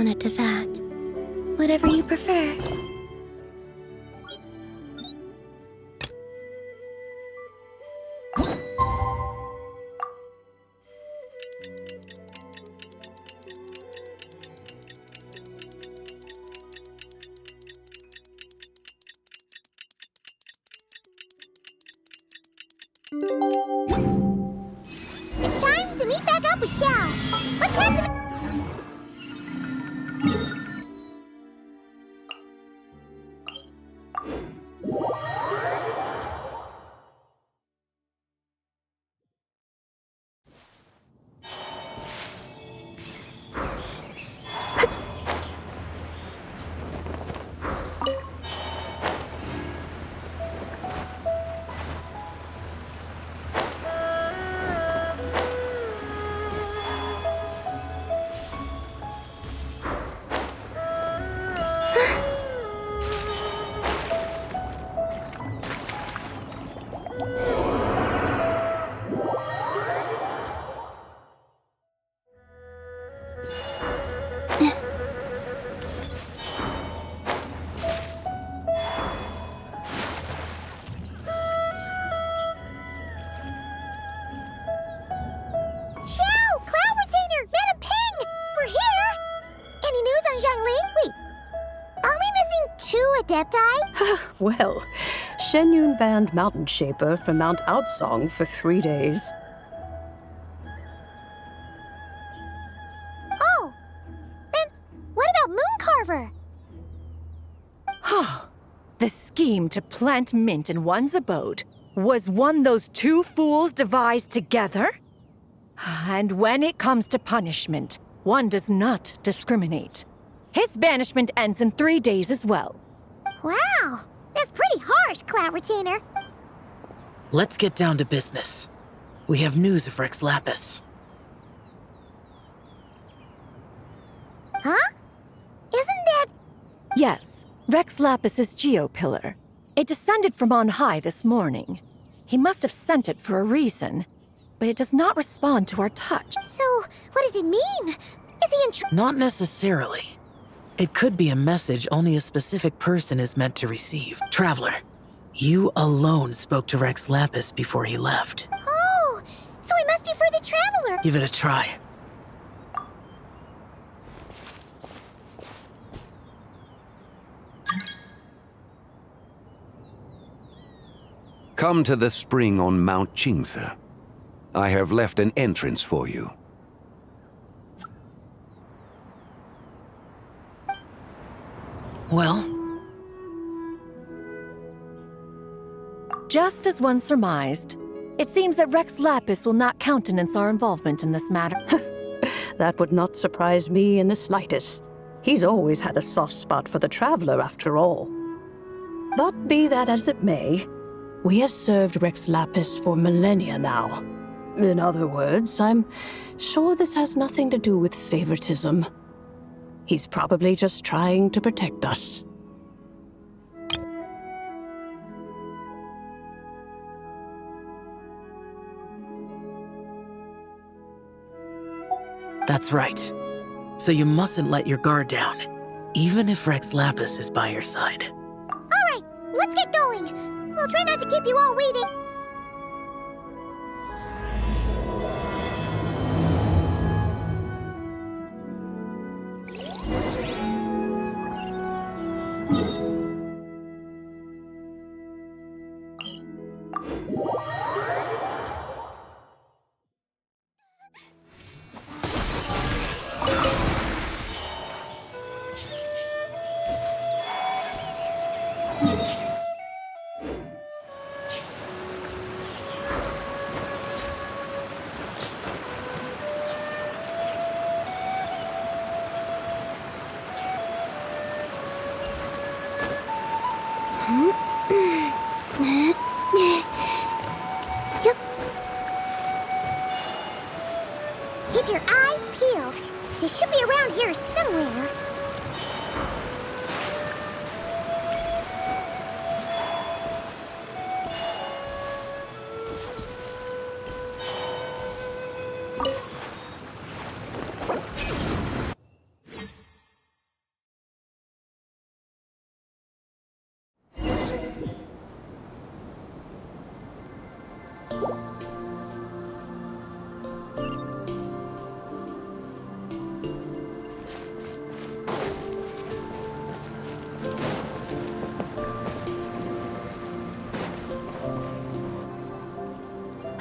it to that. Whatever you prefer. It's time to meet back up with Xiao. Let's head to... Adepti? Well, Shenyun banned Mountain Shaper from Mount Outsong for 3 days. Oh, then what about Mooncarver? The scheme to plant mint in one's abode was one those two fools devised together? And when it comes to punishment, one does not discriminate. His banishment ends in 3 days as well. Wow, that's pretty harsh, Cloud Retainer. Let's get down to business. We have news of Rex Lapis. Huh? Isn't that... Yes, Rex Lapis's Geopillar. It descended from on high this morning. He must have sent it for a reason, but it does not respond to our touch. So, what does it mean? Is he in Not necessarily. It could be a message only a specific person is meant to receive. Traveler, you alone spoke to Rex Lapis before he left. Oh, so it must be for the Traveler. Give it a try. Come to the spring on Mount Qingse. I have left an entrance for you. Well? Just as one surmised, it seems that Rex Lapis will not countenance our involvement in this matter. That would not surprise me in the slightest. He's always had a soft spot for the Traveler, after all. But be that as it may, we have served Rex Lapis for millennia now. In other words, I'm sure this has nothing to do with favoritism. He's probably just trying to protect us. That's right. So you mustn't let your guard down, even if Rex Lapis is by your side. All right, let's get going. We'll try not to keep you all waiting. Keep your eyes peeled. He should be around here somewhere.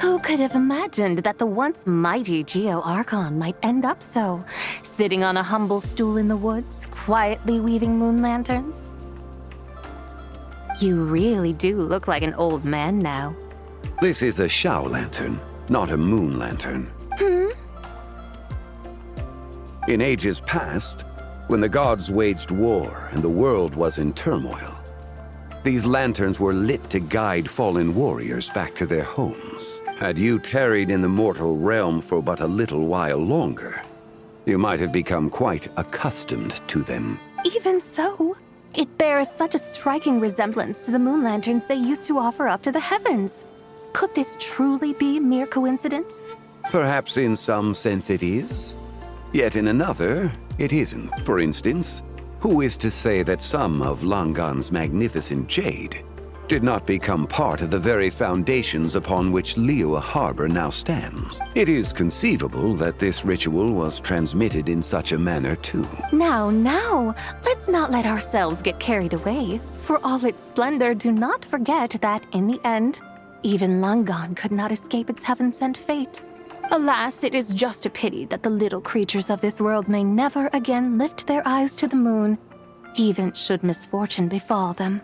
Who could have imagined that the once mighty Geo Archon might end up so, sitting on a humble stool in the woods, quietly weaving moon lanterns? You really do look like an old man now. This is a Shao lantern, not a moon lantern. In ages past, when the gods waged war and the world was in turmoil, these lanterns were lit to guide fallen warriors back to their homes. Had you tarried in the mortal realm for but a little while longer, you might have become quite accustomed to them. Even so, it bears such a striking resemblance to the moon lanterns they used to offer up to the heavens. Could this truly be mere coincidence? Perhaps in some sense it is, yet in another, it isn't. For instance, who is to say that some of Langan's magnificent jade did not become part of the very foundations upon which Liyue Harbor now stands? It is conceivable that this ritual was transmitted in such a manner too. Now, let's not let ourselves get carried away. For all its splendor, do not forget that, in the end, even Langan could not escape its heaven-sent fate. Alas, it is just a pity that the little creatures of this world may never again lift their eyes to the moon, even should misfortune befall them.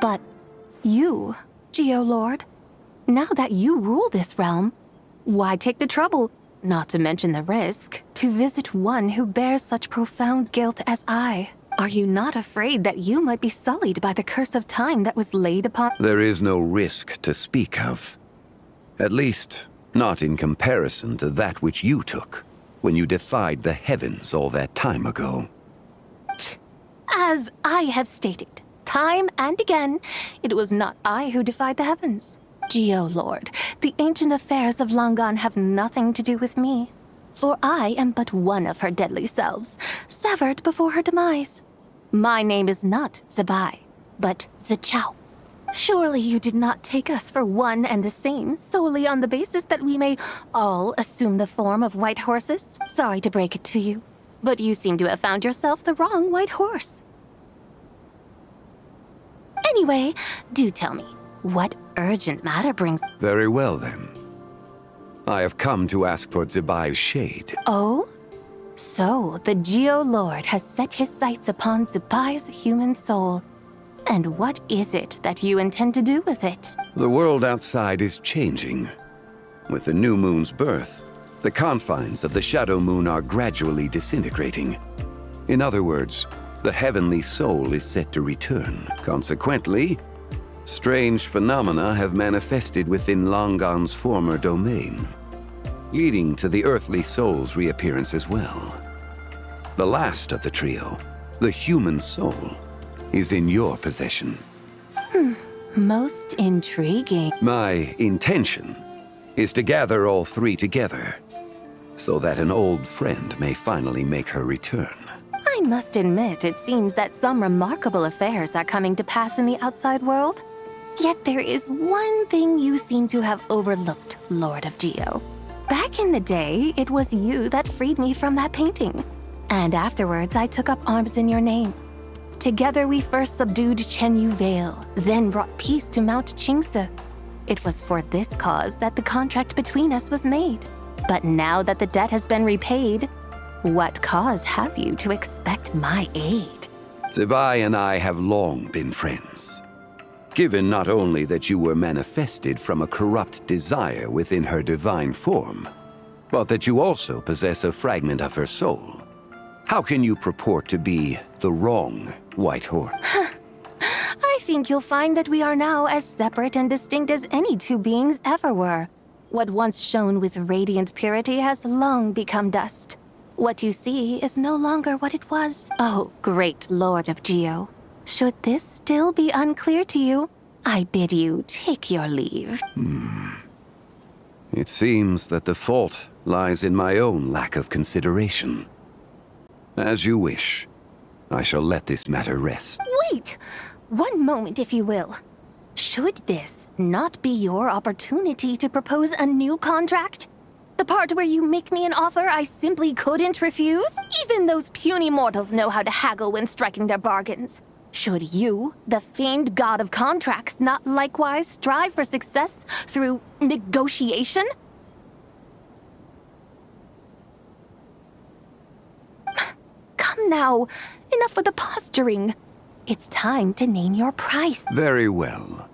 But you, Geo-Lord, now that you rule this realm, why take the trouble, not to mention the risk, to visit one who bears such profound guilt as I? Are you not afraid that you might be sullied by the curse of time that was laid upon— There is no risk to speak of. At least, not in comparison to that which you took when you defied the heavens all that time ago. As I have stated, time and again, it was not I who defied the heavens. Geo-Lord, the ancient affairs of Langan have nothing to do with me. For I am but one of her deadly selves, severed before her demise. My name is not Zibai, but Zichao. Surely you did not take us for one and the same, solely on the basis that we may all assume the form of white horses? Sorry to break it to you, but you seem to have found yourself the wrong white horse. Anyway, do tell me, what urgent matter brings— Very well then. I have come to ask for Zibai's shade. Oh? So, the Geo-Lord has set his sights upon Zibai's human soul. And what is it that you intend to do with it? The world outside is changing. With the new moon's birth, the confines of the shadow moon are gradually disintegrating. In other words, the heavenly soul is set to return. Consequently, strange phenomena have manifested within Langan's former domain, leading to the earthly soul's reappearance as well. The last of the trio, the human soul, is in your possession. Most intriguing. My intention is to gather all three together, so that an old friend may finally make her return. I must admit, it seems that some remarkable affairs are coming to pass in the outside world. Yet there is one thing you seem to have overlooked, Lord of Geo. Back in the day, it was you that freed me from that painting. And afterwards, I took up arms in your name. Together, we first subdued Chenyu Vale, then brought peace to Mount Qingse. It was for this cause that the contract between us was made. But now that the debt has been repaid, what cause have you to expect my aid? Zibai and I have long been friends. Given not only that you were manifested from a corrupt desire within her divine form, but that you also possess a fragment of her soul, how can you purport to be the wrong white horse? I think you'll find that we are now as separate and distinct as any two beings ever were. What once shone with radiant purity has long become dust. What you see is no longer what it was. Oh, great Lord of Geo. Should this still be unclear to you, I bid you take your leave. It seems that the fault lies in my own lack of consideration. As you wish. I shall let this matter rest. Wait! one moment, if you will. Should this not be your opportunity to propose a new contract? The part where you make me an offer I simply couldn't refuse? Even those puny mortals know how to haggle when striking their bargains. Should you, the famed god of contracts, not likewise strive for success through negotiation? Come now, enough with the posturing. It's time to name your price. Very well.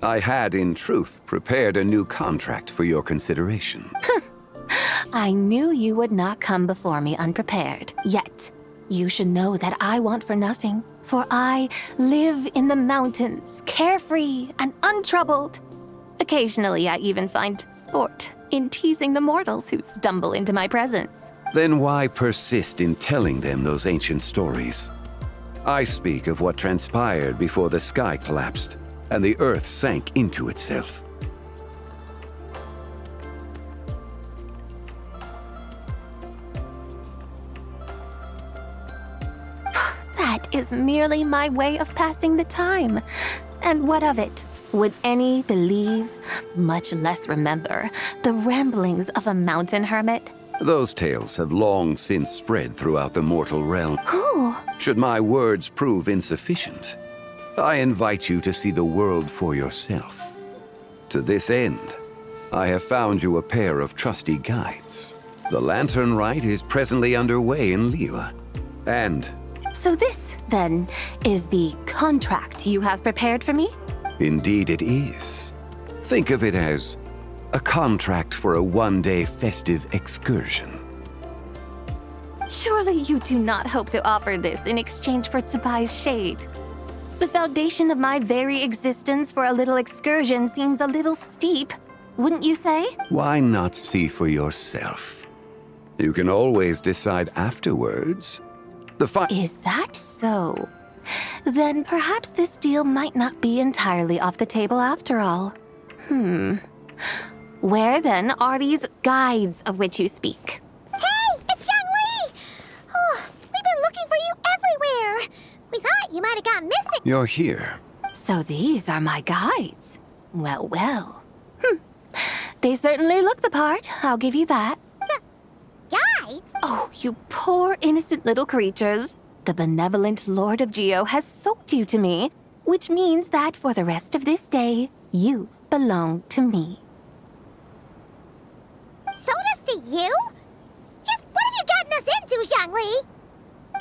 I had, in truth, prepared a new contract for your consideration. I knew you would not come before me unprepared. Yet, you should know that I want for nothing, for I live in the mountains, carefree and untroubled. Occasionally, I even find sport in teasing the mortals who stumble into my presence. Then why persist in telling them those ancient stories? I speak of what transpired before the sky collapsed and the earth sank into itself. That is merely my way of passing the time. And what of it? Would any believe, much less remember, the ramblings of a mountain hermit? Those tales have long since spread throughout the mortal realm. Who? Should my words prove insufficient, I invite you to see the world for yourself. To this end, I have found you a pair of trusty guides. The Lantern Rite is presently underway in Liyue, and... So this, then, is the contract you have prepared for me? Indeed it is. Think of it as a contract for a one-day festive excursion. Surely you do not hope to offer this in exchange for Tsubai's shade. The foundation of my very existence for a little excursion seems a little steep, wouldn't you say? Why not see for yourself? You can always decide afterwards. Is that so? Then perhaps this deal might not be entirely off the table after all. Where then are these guides of which you speak? Hey, it's Zhongli! Oh, we've been looking for you everywhere. We thought you might have gone missing. You're here. So these are my guides. Well, well. They certainly look the part, I'll give you that. Guides? Oh, you poor innocent little creatures. The benevolent Lord of Geo has sold you to me, which means that for the rest of this day, you belong to me. Sold us to you? Just what have you gotten us into, Zhongli?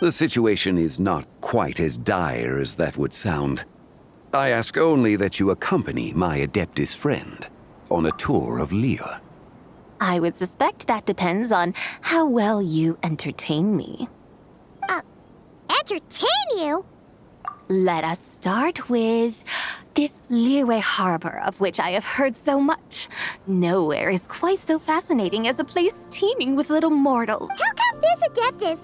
The situation is not quite as dire as that would sound. I ask only that you accompany my Adeptus friend on a tour of Liyue. I would suspect that depends on how well you entertain me. Entertain you? Let us start with this Liyue harbor of which I have heard so much. Nowhere is quite so fascinating as a place teeming with little mortals. How come this Adeptus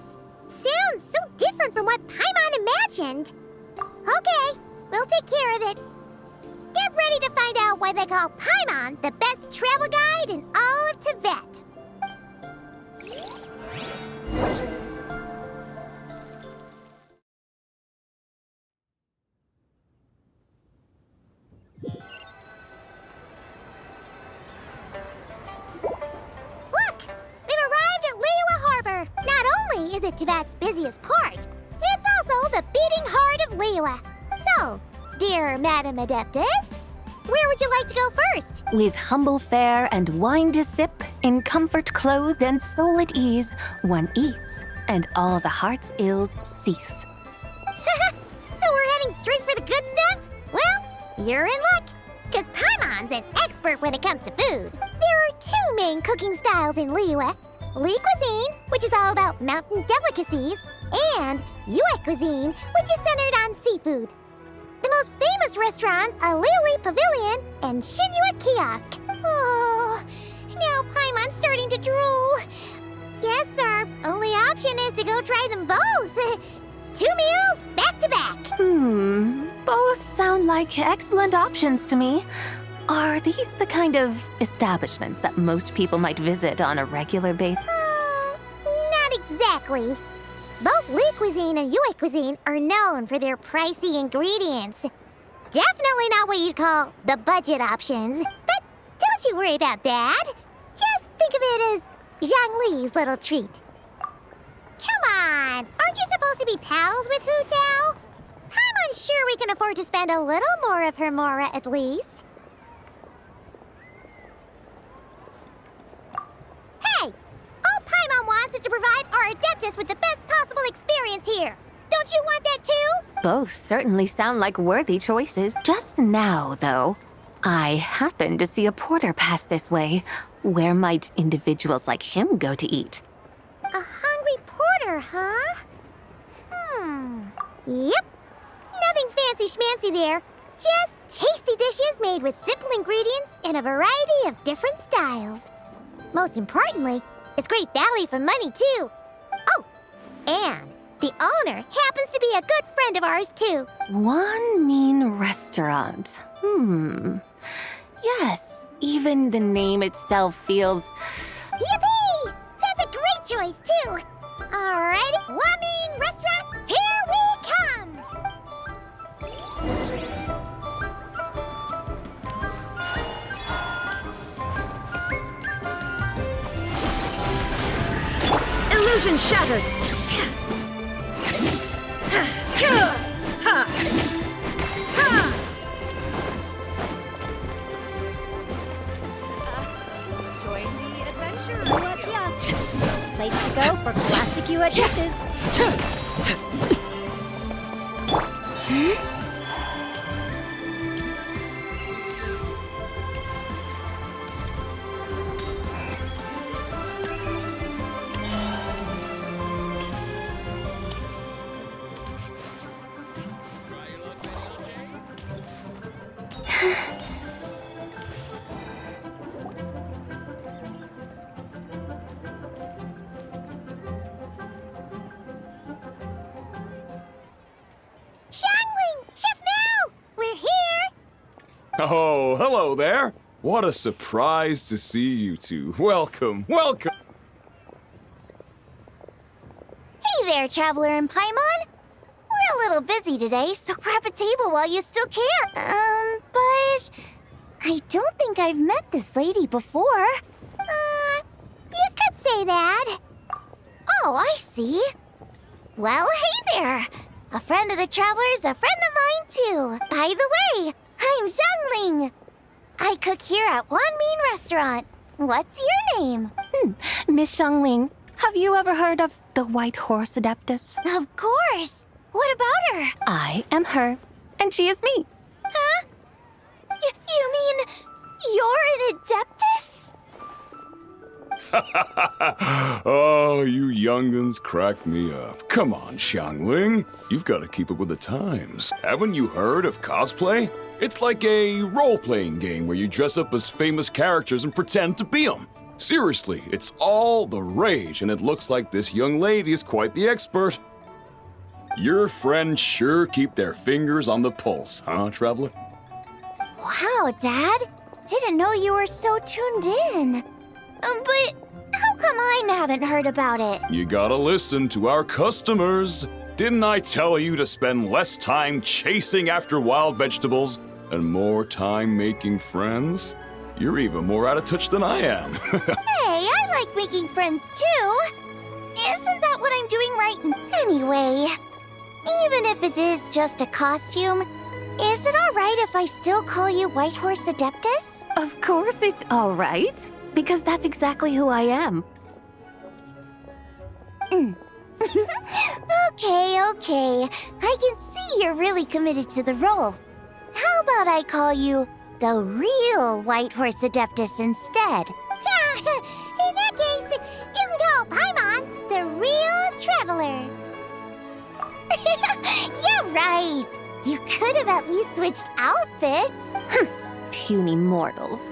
sounds so different from what Paimon imagined? Okay, we'll take care of it. Get ready to find out why they call Paimon the best travel guide in all of Tibet. Look! We've arrived at Liyue Harbor. Not only is it Tibet's busiest port, it's also the beating heart of Liyue. So, dear Madam Adeptus, where would you like to go first? With humble fare and wine to sip, in comfort clothed and soul at ease, one eats, and all the heart's ills cease. So we're heading straight for the good stuff? Well, you're in luck, because Paimon's an expert when it comes to food. There are two main cooking styles in Liyue. Li cuisine, which is all about mountain delicacies, and Yue cuisine, which is centered on seafood. The most famous restaurants are Liuli Pavilion and Shinyue Kiosk. Oh, now Paimon's starting to drool. Yes, our only option is to go try them both. 2 meals, back to back. Both sound like excellent options to me. Are these the kind of establishments that most people might visit on a regular basis? Not exactly. Both Lee cuisine and Yue cuisine are known for their pricey ingredients. Definitely not what you'd call the budget options. But don't you worry about that. Just think of it as Zhang Li's little treat. Come on, aren't you supposed to be pals with Hu Tao? I'm unsure we can afford to spend a little more of her mora at least. Hey! All Paimon wants is to provide our Adeptus with the best possible experience here. Don't you want that too? Both certainly sound like worthy choices. Just now, though, I happened to see a porter pass this way. Where might individuals like him go to eat? A hungry porter, huh? Yep. Nothing fancy schmancy there. Just tasty dishes made with simple ingredients in a variety of different styles. Most importantly, it's great value for money, too. Oh, and the owner happens to be a good friend of ours, too. One mean restaurant. Yes, even the name itself feels... Yippee! That's a great choice, too. Alrighty, Wamin Restaurant, here we come! Illusion shattered! Join the adventure. Yes. Place to go for classic Yue dishes. Shangling! Chef Mel! We're here! Oh, hello there. What a surprise to see you two. Welcome, welcome. Hey there, Traveler and Paimon. We're a little busy today, so grab a table while you still can. But I don't think I've met this lady before. You could say that. Oh, I see. Well, hey there. A friend of the Traveler's a friend of mine, too. By the way, I'm Zhangling. I cook here at One Mean Restaurant. What's your name? Miss Shangling, have you ever heard of the White Horse Adeptus? Of course. What about her? I am her, and she is me. Huh? You mean you're an Adeptus? Oh, you young'uns crack me up. Come on, Xiangling. You've got to keep up with the times. Haven't you heard of cosplay? It's like a role-playing game where you dress up as famous characters and pretend to be them. Seriously, it's all the rage, and it looks like this young lady is quite the expert. Your friends sure keep their fingers on the pulse, huh, Traveler? Wow, Dad. Didn't know you were so tuned in. But how come I haven't heard about it? You gotta listen to our customers. Didn't I tell you to spend less time chasing after wild vegetables and more time making friends? You're even more out of touch than I am. Hey, I like making friends too. Isn't that what I'm doing right anyway? Even if it is just a costume, is it alright if I still call you White Horse Adeptus? Of course it's all right, because that's exactly who I am. Okay. I can see you're really committed to the role. How about I call you the real White Horse Adeptus instead? In that case, you can call Paimon the real Traveler. You're right. You could have at least switched outfits. Puny mortals.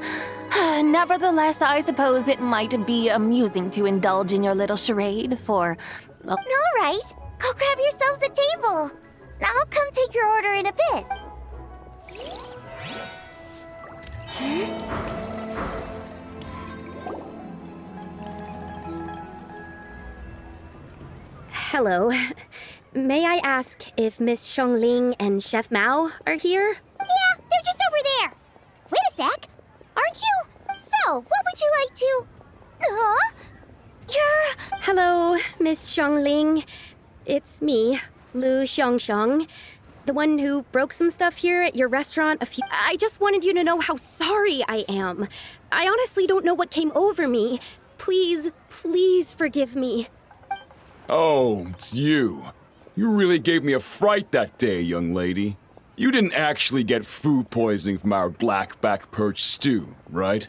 Nevertheless, I suppose it might be amusing to indulge in your little charade for... All right, go grab yourselves a table. I'll come take your order in a bit. Hello. May I ask if Miss Xiongling and Chef Mao are here? Yeah, they're just over there. Wait a sec. Aren't you? So, what would you like to... You're... Hello, Miss Xiongling. It's me, Lu Xiongxiong. The one who broke some stuff here at your restaurant I just wanted you to know how sorry I am. I honestly don't know what came over me. Please, please forgive me. Oh, it's you. You really gave me a fright that day, young lady. You didn't actually get food poisoning from our black-back perch stew, right?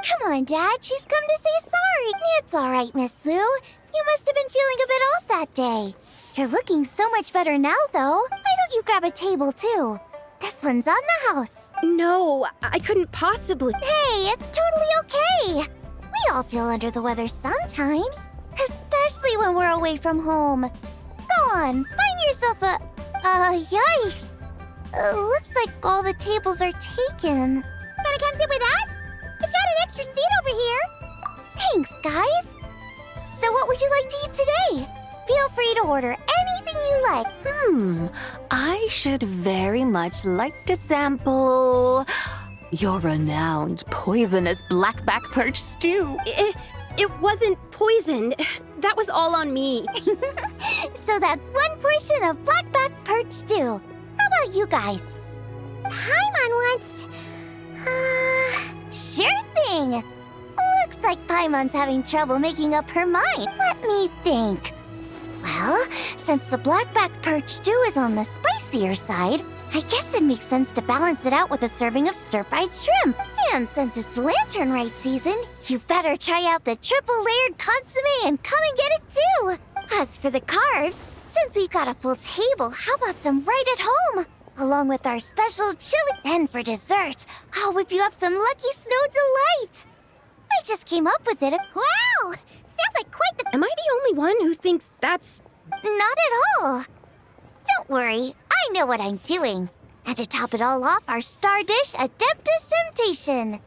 Come on, Dad. She's come to say sorry. It's all right, Miss Lou. You must have been feeling a bit off that day. You're looking so much better now, though. Why don't you grab a table, too? This one's on the house. No, I couldn't possibly. Hey, it's totally okay. We all feel under the weather sometimes, especially when we're away from home. Go on, find yourself a... yikes. Looks like all the tables are taken. Wanna come sit with us? We've got an extra seat over here. Thanks, guys. So what would you like to eat today? Feel free to order anything you like. I should very much like to sample your renowned poisonous blackback perch stew. It wasn't poisoned. That was all on me. So that's one portion of blackback perch stew. How about you guys? Paimon wants... sure thing. Looks like Paimon's having trouble making up her mind. Let me think. Well, since the blackback perch stew is on the spicier side, I guess it makes sense to balance it out with a serving of stir-fried shrimp. And since it's Lanternlit season, you better try out the triple-layered consomme and come and get it too. As for the carbs, since we've got a full table, how about some right at home? Along with our special chili. Then for dessert, I'll whip you up some Lucky Snow Delight. I just came up with it. Wow! Sounds like quite the... Am I the only one who thinks that's... Not at all. Don't worry, I know what I'm doing. And to top it all off, our star dish, Adeptus Temptation.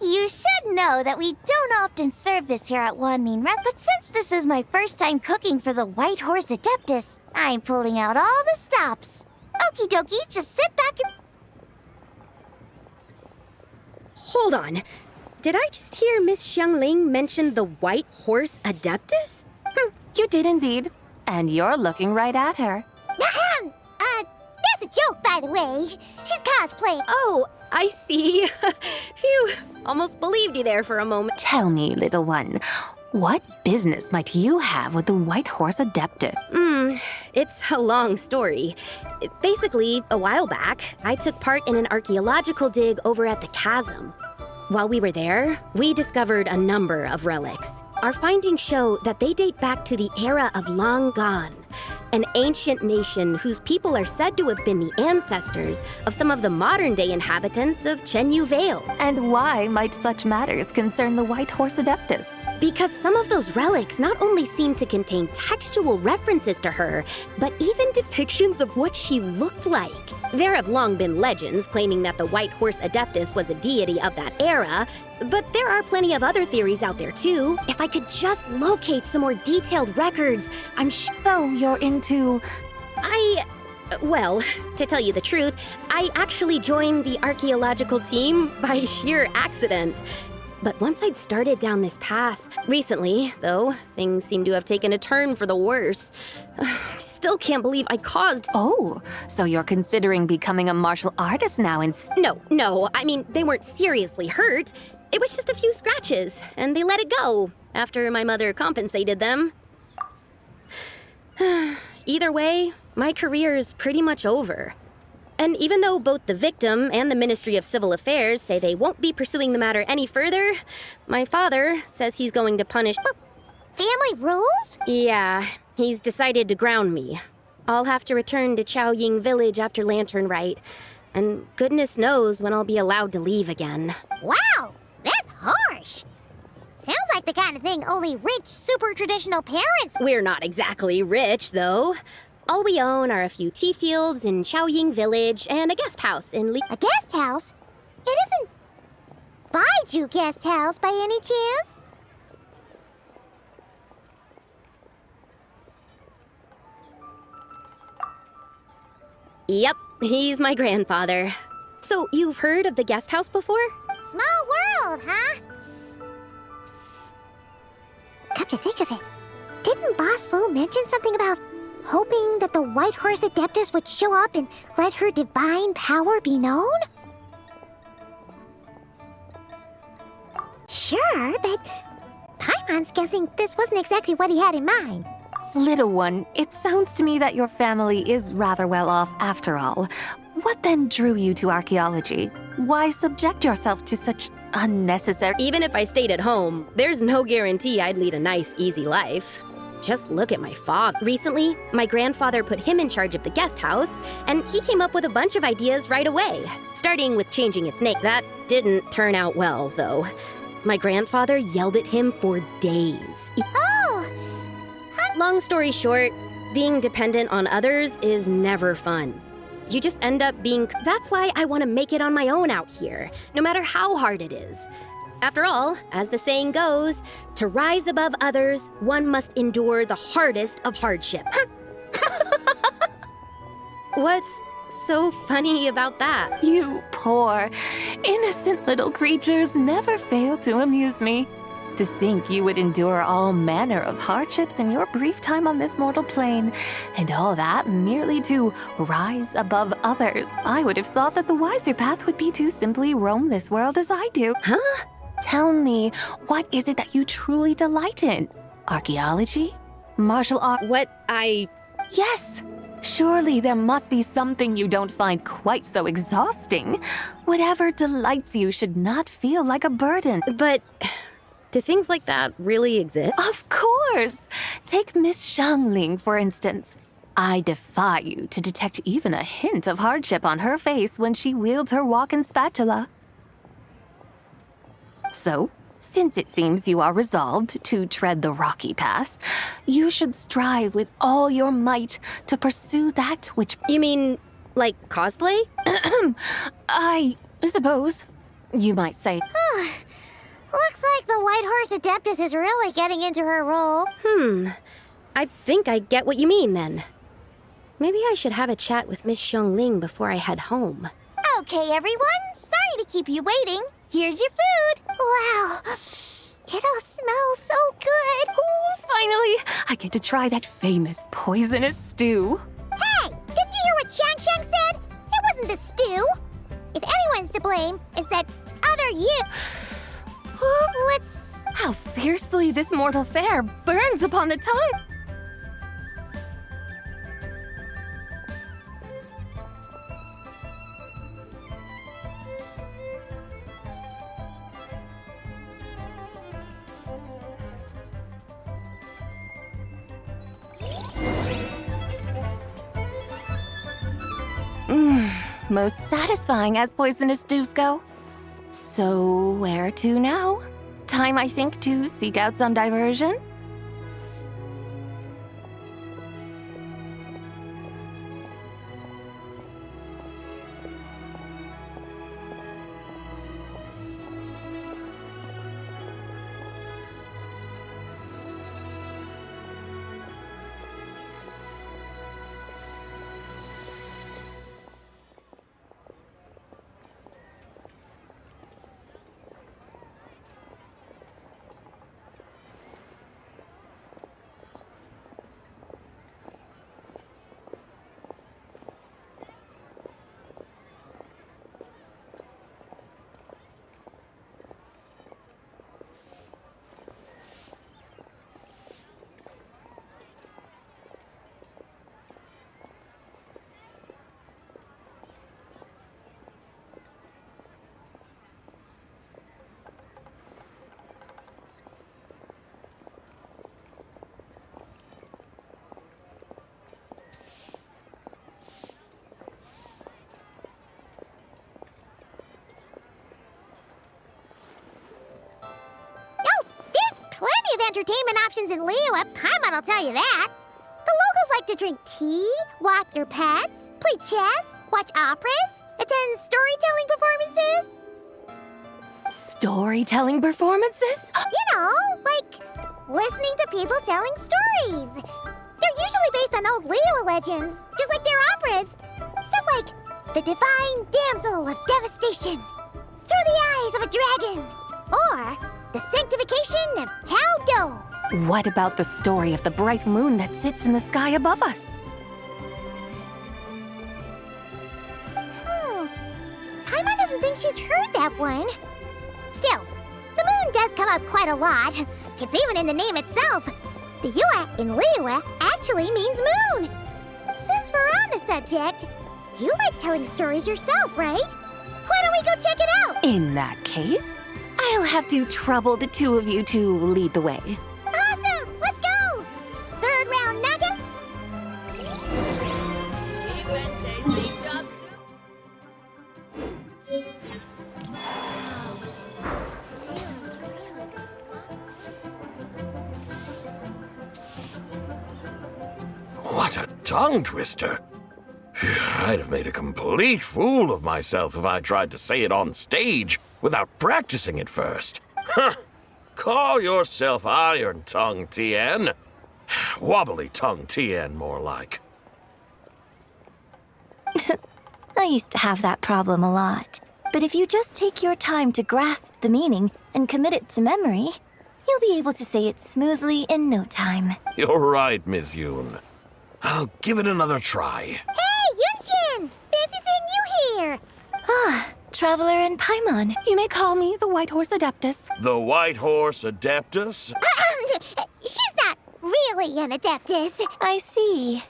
You should know that we don't often serve this here at Wanmin Red, but since this is my first time cooking for the White Horse Adeptus, I'm pulling out all the stops. Okie dokie, just sit back and... Hold on. Did I just hear Miss Xiongling mention the White Horse Adeptus? You did indeed. And you're looking right at her. That's a joke, by the way. She's cosplaying. Oh, I see. Phew, almost believed you there for a moment. Tell me, little one, what business might you have with the White Horse Adeptus? It's a long story. Basically, a while back, I took part in an archaeological dig over at the chasm. While we were there, we discovered a number of relics. Our findings show that they date back to the era of Long Gone, an ancient nation whose people are said to have been the ancestors of some of the modern-day inhabitants of Chenyu Vale. And why might such matters concern the White Horse Adeptus? Because some of those relics not only seem to contain textual references to her, but even depictions of what she looked like. There have long been legends claiming that the White Horse Adeptus was a deity of that era, but there are plenty of other theories out there too. If I could just locate some more detailed records, I'm sure. So you're into... Well, to tell you the truth, I actually joined the archaeological team by sheer accident. But once I'd started down this path, recently, though, things seem to have taken a turn for the worse. I still can't believe I caused... Oh, so you're considering becoming a martial artist now No, I mean, they weren't seriously hurt. It was just a few scratches, and they let it go after my mother compensated them. Either way, my career's pretty much over. And even though both the victim and the Ministry of Civil Affairs say they won't be pursuing the matter any further, my father says he's going to punish... Family rules? Yeah, he's decided to ground me. I'll have to return to Chaoying Village after Lantern Rite, and goodness knows when I'll be allowed to leave again. Wow, that's harsh. Sounds like the kind of thing only rich, super traditional parents... We're not exactly rich, though. All we own are a few tea fields in Chaoying Village and a guest house in A guest house? It isn't Baiju Guest House by any chance? Yep, he's my grandfather. So, you've heard of the guest house before? Small world, huh? Come to think of it, didn't Boss Lou mention something about hoping that the White Horse Adeptus would show up and let her divine power be known? Sure, but Paimon's guessing this wasn't exactly what he had in mind. Little one, it sounds to me that your family is rather well off after all. What then drew you to archaeology? Why subject yourself to such unnecessary— Even if I stayed at home, there's no guarantee I'd lead a nice, easy life. Just look at my father. Recently, my grandfather put him in charge of the guest house, and he came up with a bunch of ideas right away, starting with changing its name. That didn't turn out well, though. My grandfather yelled at him for days. Oh! Long story short, being dependent on others is never fun. You just end up being— That's why I want to make it on my own out here, no matter how hard it is. After all, as the saying goes, to rise above others, one must endure the hardest of hardship. What's so funny about that? You poor, innocent little creatures never fail to amuse me. To think you would endure all manner of hardships in your brief time on this mortal plane, and all that merely to rise above others. I would have thought that the wiser path would be to simply roam this world as I do. Huh? Tell me, what is it that you truly delight in? Archaeology? Martial art? Yes! Surely there must be something you don't find quite so exhausting. Whatever delights you should not feel like a burden. But do things like that really exist? Of course! Take Miss Xiangling, for instance. I defy you to detect even a hint of hardship on her face when she wields her walking spatula. So, since it seems you are resolved to tread the rocky path, you should strive with all your might to pursue that which— You mean, like cosplay? I suppose you might say. Looks like the White Horse Adeptus is really getting into her role. I think I get what you mean then. Maybe I should have a chat with Miss Xiangling before I head home. Okay, everyone. Sorry to keep you waiting. Here's your food. Wow. It all smells so good. Oh, finally, I get to try that famous poisonous stew. Hey, didn't you hear what Shang Shang said? It wasn't the stew. If anyone's to blame, it's that other you. What's— How fiercely this mortal fare burns upon the tongue. Most satisfying as poisonous stews go. So, where to now? Time, I think, to seek out some diversion? plenty of entertainment options in Liyue, Paimon will tell you that. The locals like to drink tea, walk their pets, play chess, watch operas, attend storytelling performances. Storytelling performances? You know, like listening to people telling stories. They're usually based on old Liyue legends, just like their operas. Stuff the divine damsel of devastation, through the eyes of a dragon, or the sanctification of Tao Do. What about the story of the bright moon that sits in the sky above us? Paimon doesn't think she's heard that one. Still, the moon does come up quite a lot. It's even in the name itself. The Yue in Liyue actually means moon. Since we're on the subject, you like telling stories yourself, right? Why don't we go check it out? In that case, I'll have to trouble the two of you to lead the way. Awesome! Let's go! Third round nugget. What a tongue twister! I'd have made a complete fool of myself if I tried to say it on stage without practicing it first. Call yourself Iron Tongue Tien. Wobbly Tongue Tien, more like. I used to have that problem a lot. But if you just take your time to grasp the meaning and commit it to memory, you'll be able to say it smoothly in no time. You're right, Miss Yoon. I'll give it another try. Hey, Yunshin! Fancy seeing you here! Ah, Traveler and Paimon. You may call me the White Horse Adeptus. The White Horse Adeptus? She's not really an adeptus. I see.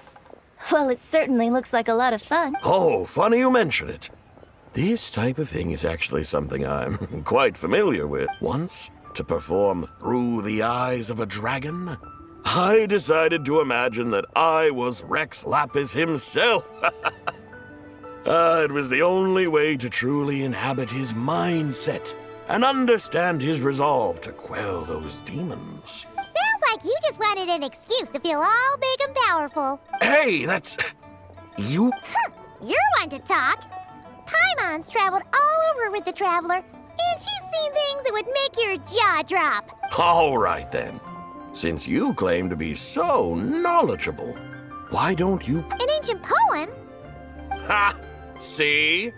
Well, it certainly looks like a lot of fun. Oh, funny you mention it. This type of thing is actually something I'm quite familiar with. Once, to perform through the eyes of a dragon, I decided to imagine that I was Rex Lapis himself. It was the only way to truly inhabit his mindset and understand his resolve to quell those demons. Sounds like you just wanted an excuse to feel all big and powerful. Hey, that's... you? You're one to talk. Paimon's traveled all over with the Traveler, and she's seen things that would make your jaw drop. All right, then. Since you claim to be so knowledgeable, why don't you... An ancient poem? Ha! See?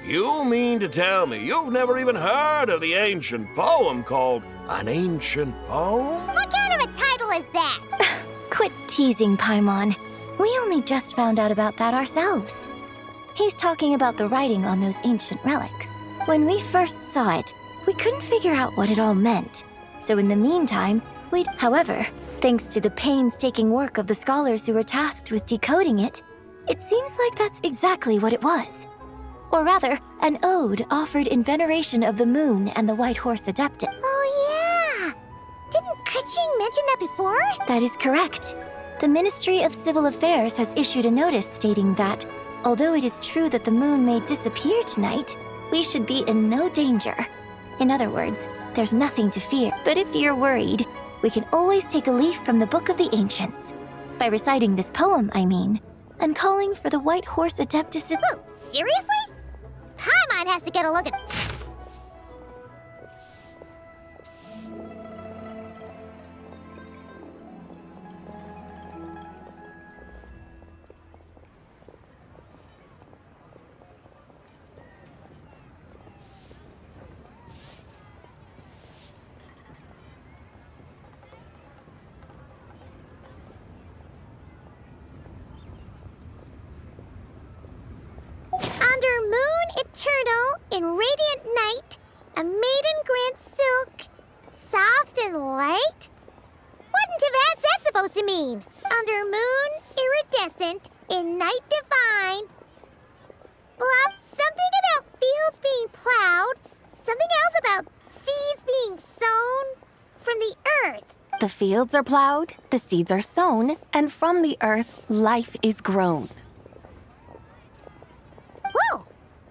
You mean to tell me you've never even heard of the ancient poem called An Ancient Poem? What kind of a title is that? Quit teasing, Paimon. We only just found out about that ourselves. He's talking about the writing on those ancient relics. When we first saw it, we couldn't figure out what it all meant. So in the meantime, however, thanks to the painstaking work of the scholars who were tasked with decoding it, it seems like that's exactly what it was. Or rather, an ode offered in veneration of the moon and the White Horse Adeptus. Oh yeah! Didn't Kuching mention that before? That is correct. The Ministry of Civil Affairs has issued a notice stating that, although it is true that the moon may disappear tonight, we should be in no danger. In other words, there's nothing to fear. But if you're worried, we can always take a leaf from the Book of the Ancients. By reciting this poem, I mean, and calling for the White Horse Adeptus. Whoa, seriously? Paimon has to get a look at... Under moon eternal, in radiant night, a maiden grants silk, soft and light? What in Tibet's that supposed to mean? Under moon, iridescent, in night divine. Bluff, something about fields being plowed, something else about seeds being sown from the earth. The fields are plowed, the seeds are sown, and from the earth, life is grown. Whoa!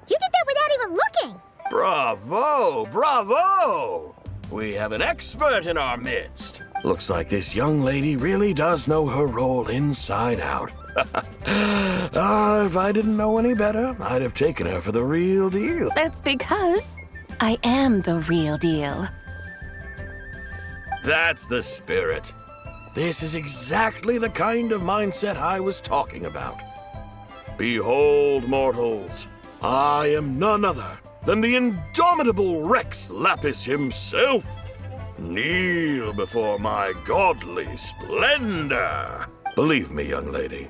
You did that without even looking! Bravo! Bravo! We have an expert in our midst. Looks like this young lady really does know her role inside out. If I didn't know any better, I'd have taken her for the real deal. That's because I am the real deal. That's the spirit. This is exactly the kind of mindset I was talking about. Behold, mortals, I am none other than the indomitable Rex Lapis himself. Kneel before my godly splendor. Believe me, young lady,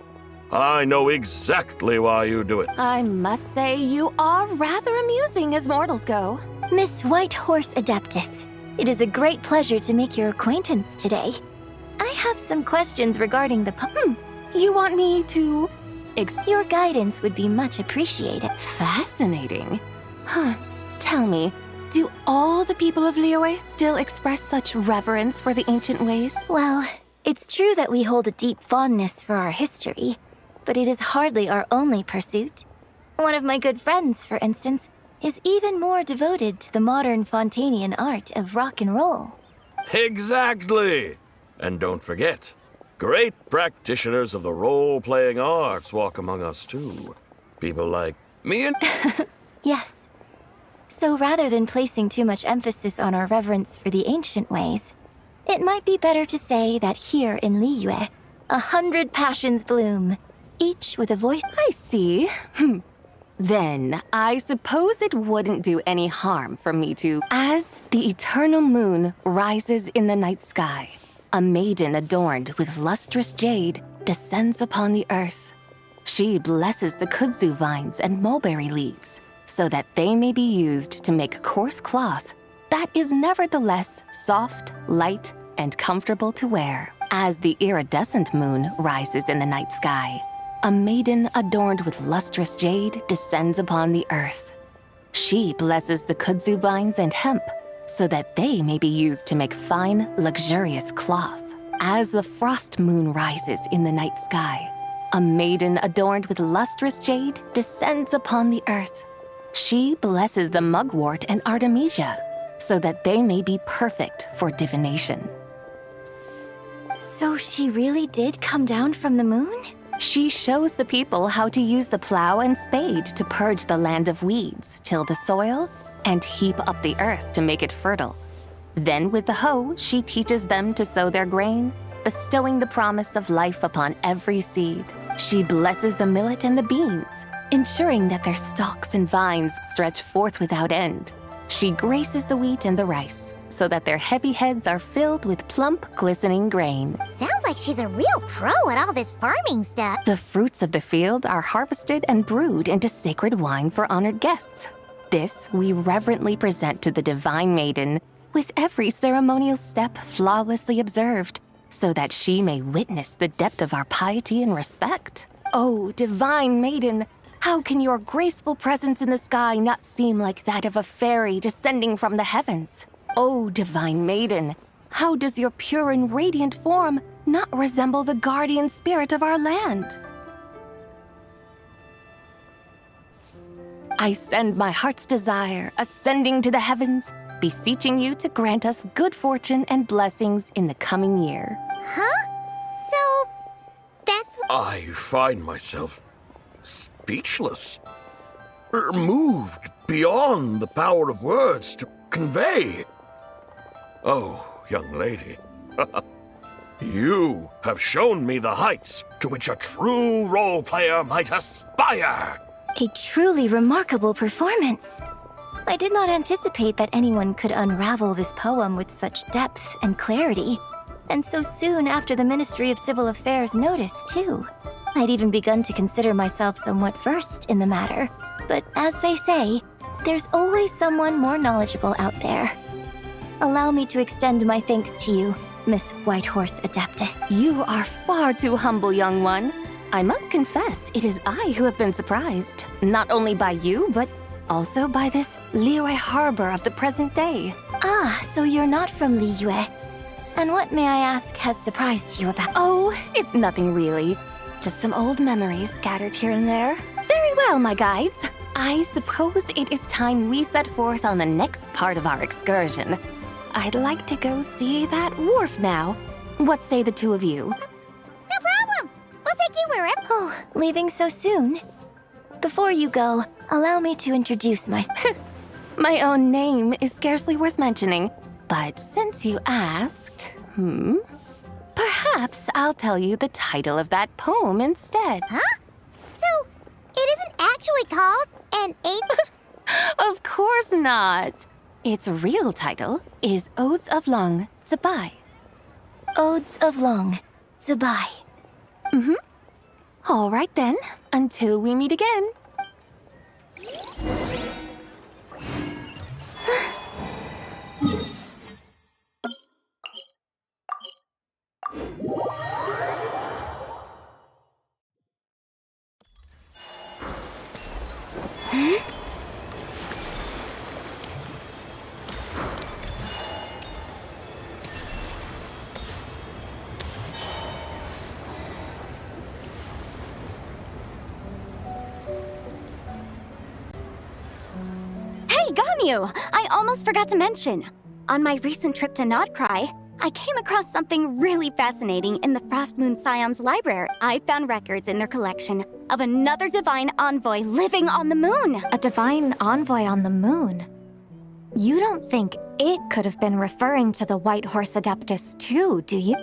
I know exactly why you do it. I must say, you are rather amusing as mortals go. Miss Whitehorse Adeptus, it is a great pleasure to make your acquaintance today. I have some questions regarding the You want me to... Your guidance would be much appreciated. Fascinating. Huh. Tell me, do all the people of Liyue still express such reverence for the ancient ways? Well, it's true that we hold a deep fondness for our history, but it is hardly our only pursuit. One of my good friends, for instance, is even more devoted to the modern Fontanian art of rock and roll. Exactly. And don't forget, great practitioners of the role-playing arts walk among us too. People like me and... Yes. So rather than placing too much emphasis on our reverence for the ancient ways, it might be better to say that here in Liyue, 100 passions bloom, each with a voice. I see. Then, I suppose it wouldn't do any harm for me to... As the eternal moon rises in the night sky, a maiden adorned with lustrous jade descends upon the earth. She blesses the kudzu vines and mulberry leaves, so that they may be used to make coarse cloth that is nevertheless soft, light, and comfortable to wear. As the iridescent moon rises in the night sky, a maiden adorned with lustrous jade descends upon the earth. She blesses the kudzu vines and hemp, so that they may be used to make fine, luxurious cloth. As the frost moon rises in the night sky, a maiden adorned with lustrous jade descends upon the earth. She blesses the mugwort and artemisia, so that they may be perfect for divination. So she really did come down from the moon? She shows the people how to use the plow and spade to purge the land of weeds, till the soil, and heap up the earth to make it fertile. Then with the hoe, she teaches them to sow their grain, bestowing the promise of life upon every seed. She blesses the millet and the beans, ensuring that their stalks and vines stretch forth without end. She graces the wheat and the rice, so that their heavy heads are filled with plump, glistening grain. Sounds like she's a real pro at all this farming stuff. The fruits of the field are harvested and brewed into sacred wine for honored guests. This we reverently present to the divine maiden, with every ceremonial step flawlessly observed, so that she may witness the depth of our piety and respect. Oh, divine maiden, how can your graceful presence in the sky not seem like that of a fairy descending from the heavens? Oh, divine maiden, how does your pure and radiant form not resemble the guardian spirit of our land? I send my heart's desire, ascending to the heavens, beseeching you to grant us good fortune and blessings in the coming year. Huh? So, that's... I find myself speechless, moved beyond the power of words to convey. Oh, young lady, you have shown me the heights to which a true role player might aspire. A truly remarkable performance. I did not anticipate that anyone could unravel this poem with such depth and clarity, and so soon after the Ministry of Civil Affairs noticed, too. I'd even begun to consider myself somewhat versed in the matter, but as they say, there's always someone more knowledgeable out there. Allow me to extend my thanks to you, Miss Whitehorse Adeptus. You are far too humble, young one. I must confess, it is I who have been surprised, not only by you, but also by this Liyue harbor of the present day. Ah, so you're not from Liyue. And what, may I ask, has surprised you about... Oh, it's nothing really. Just some old memories scattered here and there. Very well, my guides. I suppose it is time we set forth on the next part of our excursion. I'd like to go see that wharf now. What say the two of you? No problem. We'll take you wherever. Oh, leaving so soon? Before you go, allow me to introduce myself. My own name is scarcely worth mentioning, but since you asked, perhaps I'll tell you the title of that poem instead. Huh? So, actually called an ancient? Of course not. Its real title is Odes of Long Zibai. Odes of Long Zibai. All right then, until we meet again. Hey, Ganyu! I almost forgot to mention. On my recent trip to Nodcry, I came across something really fascinating in the Frost Moon Scion's library. I found records in their collection of another divine envoy living on the moon. A divine envoy on the moon? You don't think it could have been referring to the White Horse Adeptus too, do you?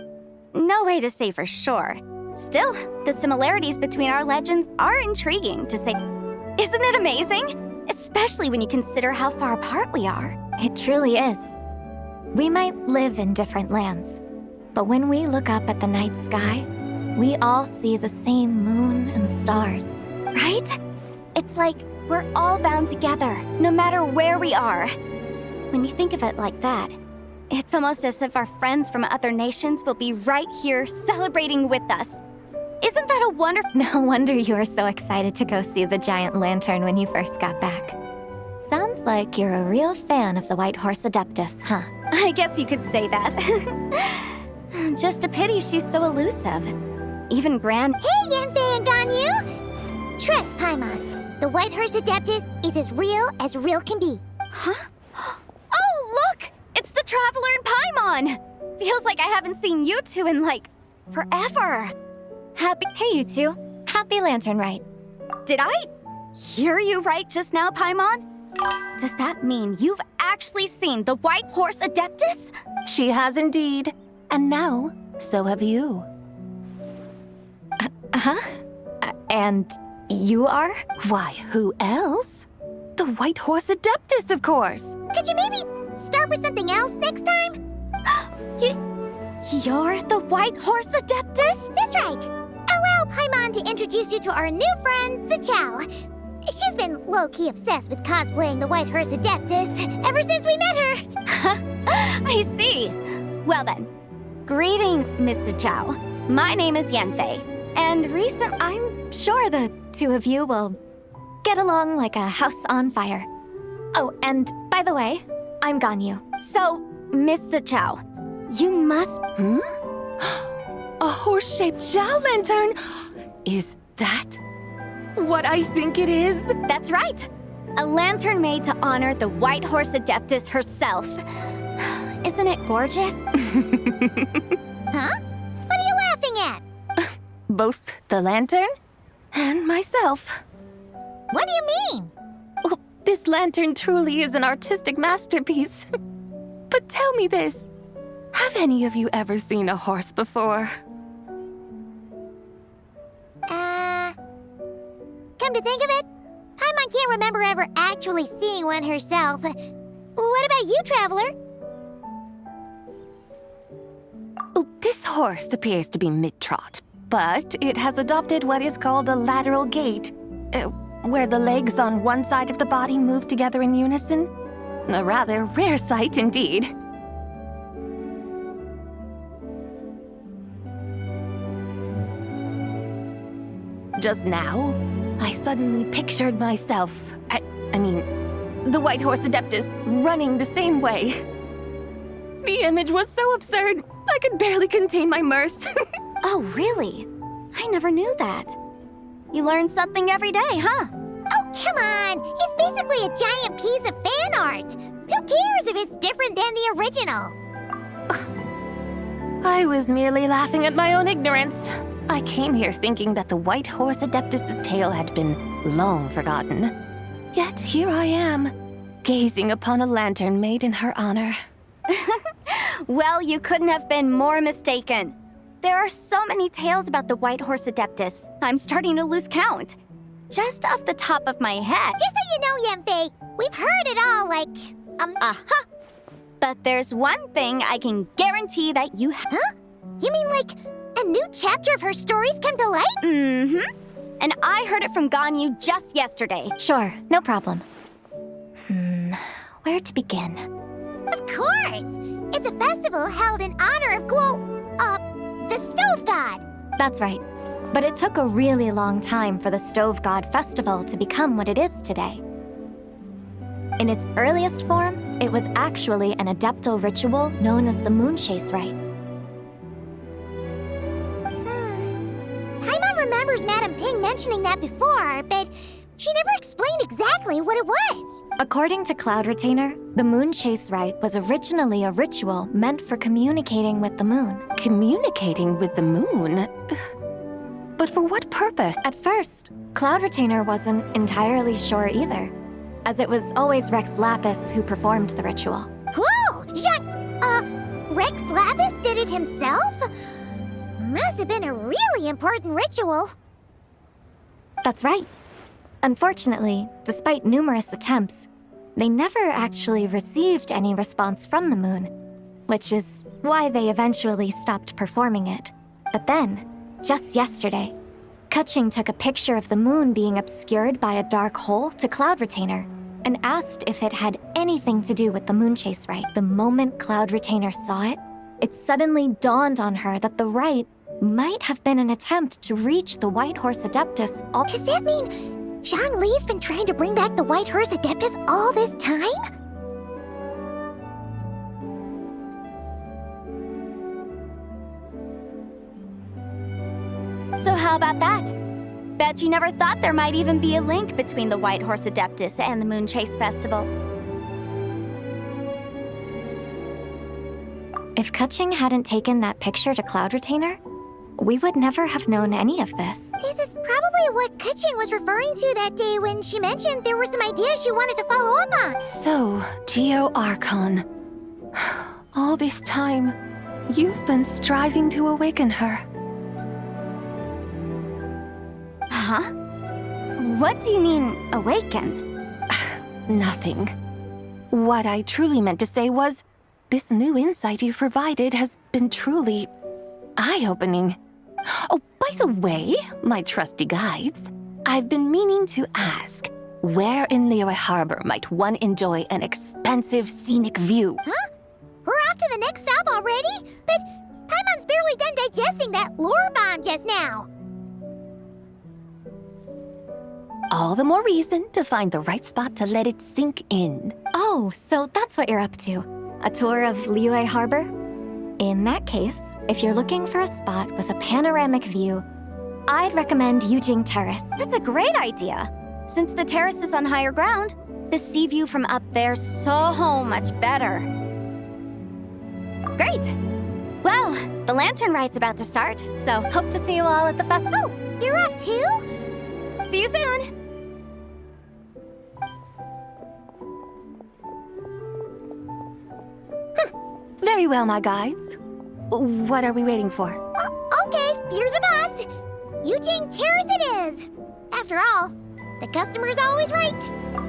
No way to say for sure. Still, the similarities between our legends are intriguing, to say. Isn't it amazing? Especially when you consider how far apart we are. It truly is. We might live in different lands, but when we look up at the night sky, we all see the same moon and stars. Right? It's like we're all bound together, no matter where we are. When you think of it like that, it's almost as if our friends from other nations will be right here celebrating with us. Isn't that a wonderful... No wonder you were so excited to go see the giant lantern when you first got back. Sounds like you're a real fan of the White Horse Adeptus, huh? I guess you could say that. Just a pity she's so elusive. Even Gran... Hey, Yanfei and Ganyu! Trust Paimon. The White Horse Adeptus is as real can be. Huh? Oh, look! It's the Traveler and Paimon! Feels like I haven't seen you two in, like, forever. Hey, you two. Happy Lantern Rite. Did I hear you right just now, Paimon? Does that mean you've actually seen the White Horse Adeptus? She has indeed. And now, so have you. And you are? Why, who else? The White Horse Adeptus, of course. Could you maybe start with something else next time? You're the White Horse Adeptus? That's right. Allow Paimon to introduce you to our new friend, Zichao. She's been low-key obsessed with cosplaying the White Horse Adeptus ever since we met her. I see. Well then, greetings, Miss Zichao. My name is Yanfei, and I'm sure the two of you will get along like a house on fire. Oh, and by the way, I'm Ganyu. So, Miss Zichao, you must... A horse-shaped Zhao lantern? Is that what I think it is? That's right. A lantern made to honor the White Horse Adeptus herself. Isn't it gorgeous? Huh? What are you laughing at? Both the lantern and myself. What do you mean? Oh, this lantern truly is an artistic masterpiece. But tell me this. Have any of you ever seen a horse before? Come to think of it, Paimon can't remember ever actually seeing one herself. What about you, Traveler? Oh, this horse appears to be mid-trot, but it has adopted what is called a lateral gait, where the legs on one side of the body move together in unison. A rather rare sight indeed. Just now, I suddenly pictured myself, I mean, the White Horse Adeptus running the same way. The image was so absurd, I could barely contain my mirth. Oh, really? I never knew that. You learn something every day, huh? Oh, come on! It's basically a giant piece of fan art! Who cares if it's different than the original? I was merely laughing at my own ignorance. I came here thinking that the White Horse Adeptus's tale had been long forgotten. Yet here I am, gazing upon a lantern made in her honor. Well, you couldn't have been more mistaken. There are so many tales about the White Horse Adeptus, I'm starting to lose count. just off the top of my head. Just so you know, Yemfei, we've heard it all, like, Uh-huh. But there's one thing I can guarantee that you Huh? You mean, like, a new chapter of her stories come to light? Mm-hmm. And I heard it from Ganyu just yesterday. Sure, no problem. Where to begin? Of course! It's a festival held in honor of the Stove God. That's right. But it took a really long time for the Stove God Festival to become what it is today. In its earliest form, it was actually an adeptal ritual known as the Moon Chase Rite. Paimon remembers Madame Ping mentioning that before, but she never explained exactly what it was. According to Cloud Retainer, the Moon Chase Rite was originally a ritual meant for communicating with the moon. Communicating with the moon? But for what purpose? At first, Cloud Retainer wasn't entirely sure either, as it was always Rex Lapis who performed the ritual. Whoa! Rex Lapis did it himself? Must have been a really important ritual. That's right. Unfortunately, despite numerous attempts, they never actually received any response from the moon, which is why they eventually stopped performing it. But then, just yesterday, Kaching took a picture of the moon being obscured by a dark hole to Cloud Retainer and asked if it had anything to do with the Moon Chase Rite. The moment Cloud Retainer saw it, it suddenly dawned on her that the rite might have been an attempt to reach the White Horse Adeptus. Does that mean Zhongli's been trying to bring back the White Horse Adeptus all this time? So how about that? Bet you never thought there might even be a link between the White Horse Adeptus and the Moon Chase Festival. If Kaching hadn't taken that picture to Cloud Retainer, we would never have known any of this. This is probably what Kaching was referring to that day when she mentioned there were some ideas she wanted to follow up on. So, Geo Archon. All this time, you've been striving to awaken her. Huh? What do you mean, awaken? Nothing. What I truly meant to say was, this new insight you've provided has been truly eye-opening. Oh, by the way, my trusty guides, I've been meaning to ask, where in Liyue Harbor might one enjoy an expansive scenic view? Huh? We're off to the next stop already? But Paimon's barely done digesting that lore bomb just now. All the more reason to find the right spot to let it sink in. Oh, so that's what you're up to. A tour of Liyue Harbor? In that case, if you're looking for a spot with a panoramic view, I'd recommend Yujing Terrace. That's a great idea. Since the terrace is on higher ground, the sea view from up there's so much better. Great! Well, the Lantern Rite's about to start, so Hope to see you all at the festival. Oh, you're off too? see you soon! Very well, my guides. What are we waiting for? Okay, you're the boss. Yujing Terrace it is. After all, the customer's always right.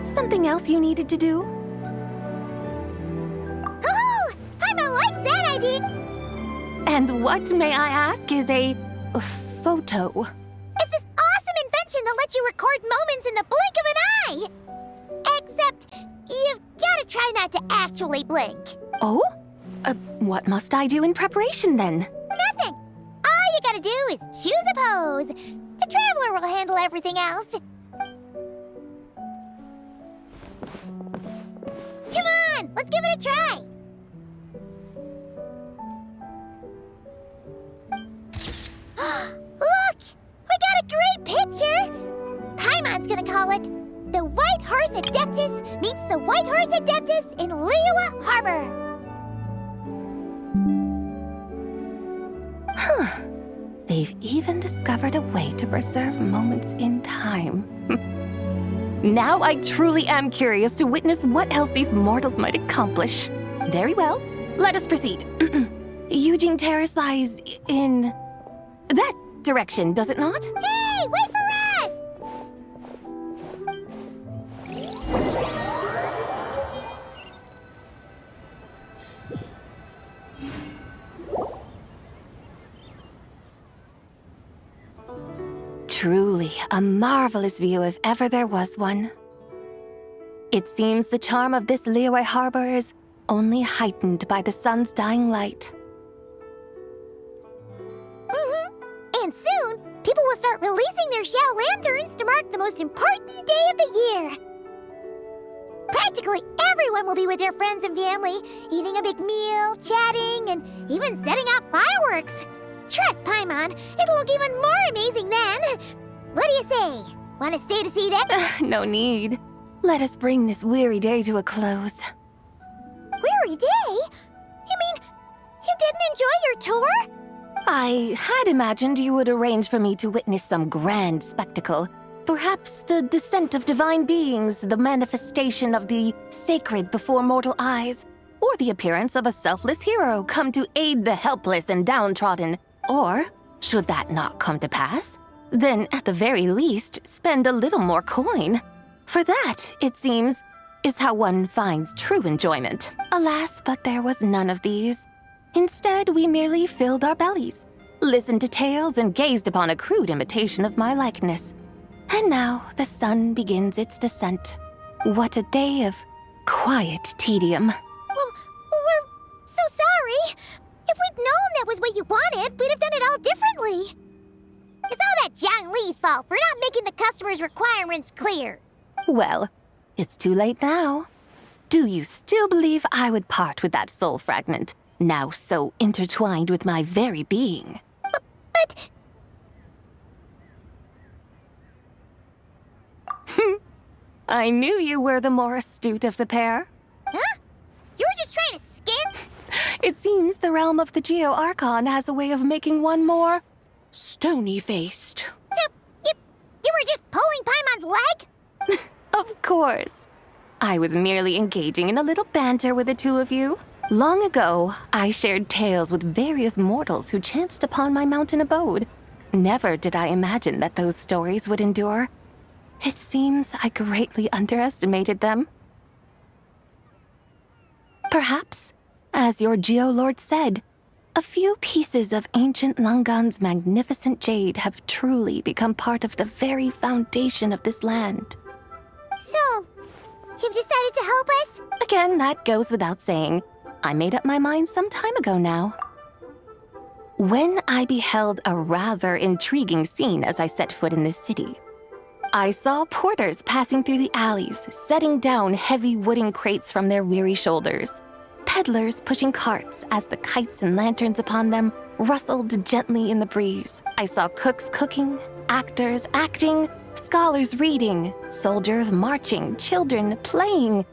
Something else you needed to do? Oh, Paimon likes that idea. And what, may I ask, is a photo? It's this awesome invention that lets you record moments in the blink of an eye. Except, you've gotta try not to actually blink. Oh? What must I do in preparation then? Nothing. All you gotta do is choose a pose. The Traveler will handle everything else. Come on, let's give it a try. Look, we got a great picture. Paimon's gonna call it The White Horse Adeptus Meets the White Horse Adeptus in Liyue Harbor. Huh. They've even discovered a way to preserve moments in time. Now I truly am curious to witness what else these mortals might accomplish. Very well, let us proceed. Yujing Terrace lies in that direction, does it not? Hey, wait for us! Truly a marvelous view if ever there was one. It seems the charm of this Liyue harbor is only heightened by the sun's dying light. And soon, people will start releasing their shell lanterns to mark the most important day of the year. Practically everyone will be with their friends and family, eating a big meal, chatting, and even setting off fireworks. Trust Paimon, it'll look even more amazing then. What do you say? Want to stay to see that? No need. Let us bring this weary day to a close. Weary day? You mean you didn't enjoy your tour? I had imagined you would arrange for me to witness some grand spectacle. Perhaps the descent of divine beings, the manifestation of the sacred before mortal eyes, or the appearance of a selfless hero come to aid the helpless and downtrodden. Or, should that not come to pass, then at the very least, spend a little more coin. For that, it seems, is how one finds true enjoyment. Alas, but there was none of these. Instead, we merely filled our bellies, listened to tales, and gazed upon a crude imitation of my likeness. And now the sun begins its descent. What a day of quiet tedium. Well, we're so sorry. If we'd known that was what you wanted, we'd have done it all differently. It's all that Zhang Li's fault for not making the customer's requirements clear. Well, it's too late now. Do you still believe I would part with that soul fragment, now so intertwined with my very being? But... I knew you were the more astute of the pair. Huh? You were just trying to skim? It seems the realm of the Geo Archon has a way of making one more stony-faced. So, you were just pulling Paimon's leg? Of course. I was merely engaging in a little banter with the two of you. Long ago, I shared tales with various mortals who chanced upon my mountain abode. Never did I imagine that those stories would endure. It seems I greatly underestimated them. Perhaps, as your Geolord said, a few pieces of ancient Langan's magnificent jade have truly become part of the very foundation of this land. So, you've decided to help us? Again, that goes without saying. I made up my mind some time ago now. When I beheld a rather intriguing scene as I set foot in this city, I saw porters passing through the alleys, setting down heavy wooden crates from their weary shoulders. Peddlers pushing carts as the kites and lanterns upon them rustled gently in the breeze. I saw cooks cooking, actors acting, scholars reading, soldiers marching, children playing,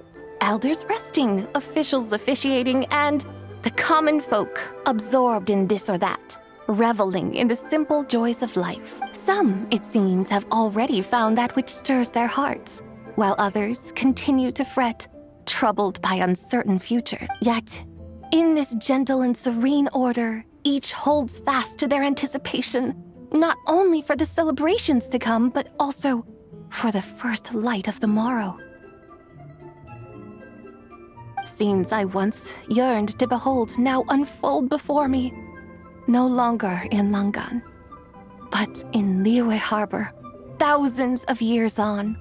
elders resting, officials officiating, and the common folk absorbed in this or that, reveling in the simple joys of life. Some, it seems, have already found that which stirs their hearts, while others continue to fret, troubled by uncertain future. Yet, in this gentle and serene order, each holds fast to their anticipation, not only for the celebrations to come, but also for the first light of the morrow. Scenes I once yearned to behold now unfold before me, no longer in Langan, but in Liyue Harbor, thousands of years on.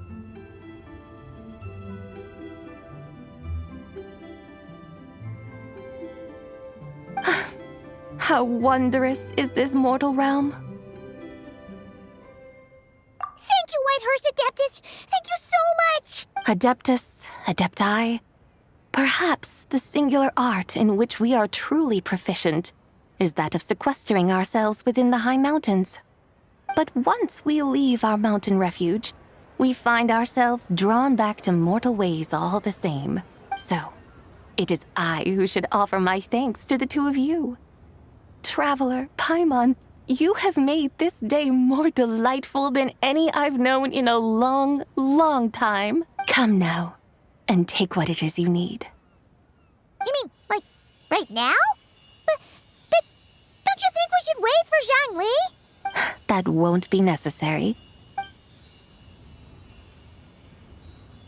How wondrous is this mortal realm! Thank you, Whitehurst Adeptus! Thank you so much! Adeptus, Adepti, perhaps the singular art in which we are truly proficient is that of sequestering ourselves within the high mountains. But once we leave our mountain refuge, we find ourselves drawn back to mortal ways all the same. So, it is I who should offer my thanks to the two of you. Traveler, Paimon, you have made this day more delightful than any I've known in a long, long time. Come now, and take what it is you need. You mean, like, right now? But don't you think we should wait for Zhang Li? That won't be necessary.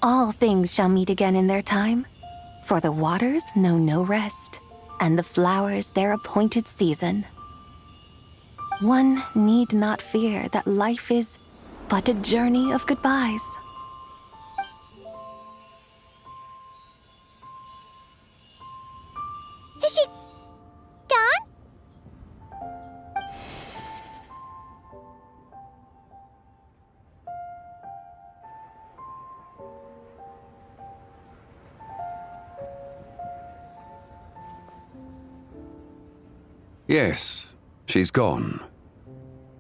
All things shall meet again in their time, for the waters know no rest, and the flowers their appointed season. One need not fear that life is but a journey of goodbyes. Is she gone? Yes, she's gone.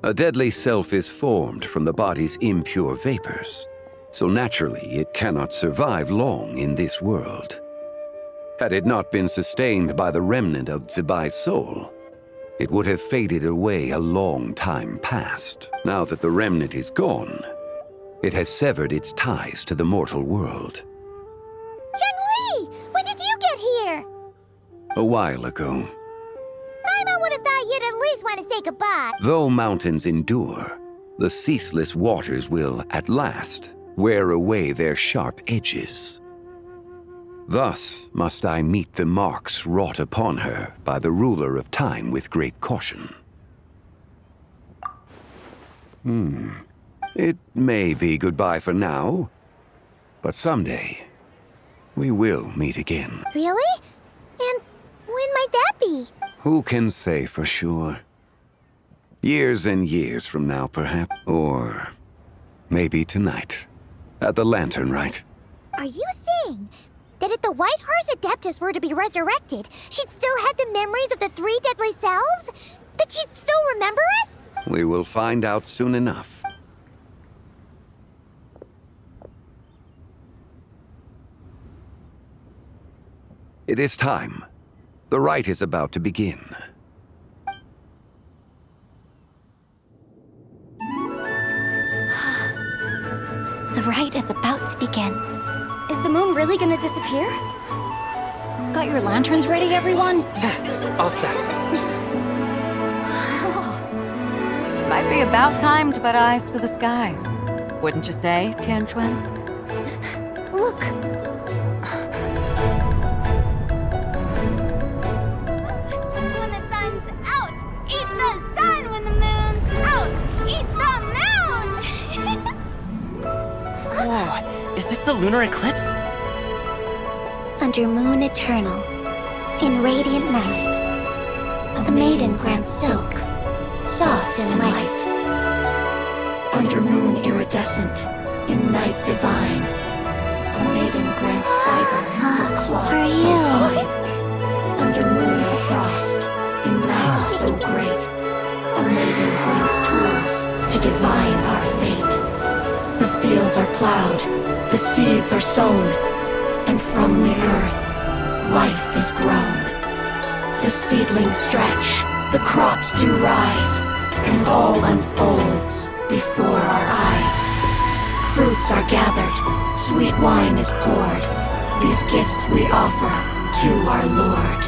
A deadly self is formed from the body's impure vapors, so naturally it cannot survive long in this world. Had it not been sustained by the remnant of Zibai's soul, it would have faded away a long time past. Now that the remnant is gone, it has severed its ties to the mortal world. Zhengli! When did you get here? A while ago. Paimon would have thought you'd at least want to say goodbye. Though mountains endure, the ceaseless waters will, at last, wear away their sharp edges. Thus must I meet the marks wrought upon her by the ruler of time with great caution. It may be goodbye for now, but someday we will meet again. Really? And when might that be? Who can say for sure? Years and years from now, perhaps. Or maybe tonight, at the Lanternlit. Are you saying that if the White Horse Adeptus were to be resurrected, she'd still have the memories of the three deadly selves? That she'd still remember us? We will find out soon enough. It is time. The rite is about to begin. The rite is about to begin. Is the moon really gonna disappear? Got your lanterns ready, everyone? All set. Might be about time to put eyes to the sky. Wouldn't you say, Tianchuan? Look! When the sun's out, eat the sun. When the moon's out, eat the moon. Whoa, is this the lunar eclipse? Under moon eternal, in radiant night, a maiden grants silk, soft and light. Under moon iridescent, in night divine, a maiden grants fiber for cloth For so you. fine. Under moon of frost, in night so great, a maiden grants tools to divine our fate. The fields are plowed, the seeds are sown, and from the earth, life is grown. The seedlings stretch, the crops do rise, and all unfolds before our eyes. Fruits are gathered, sweet wine is poured. These gifts we offer to our Lord.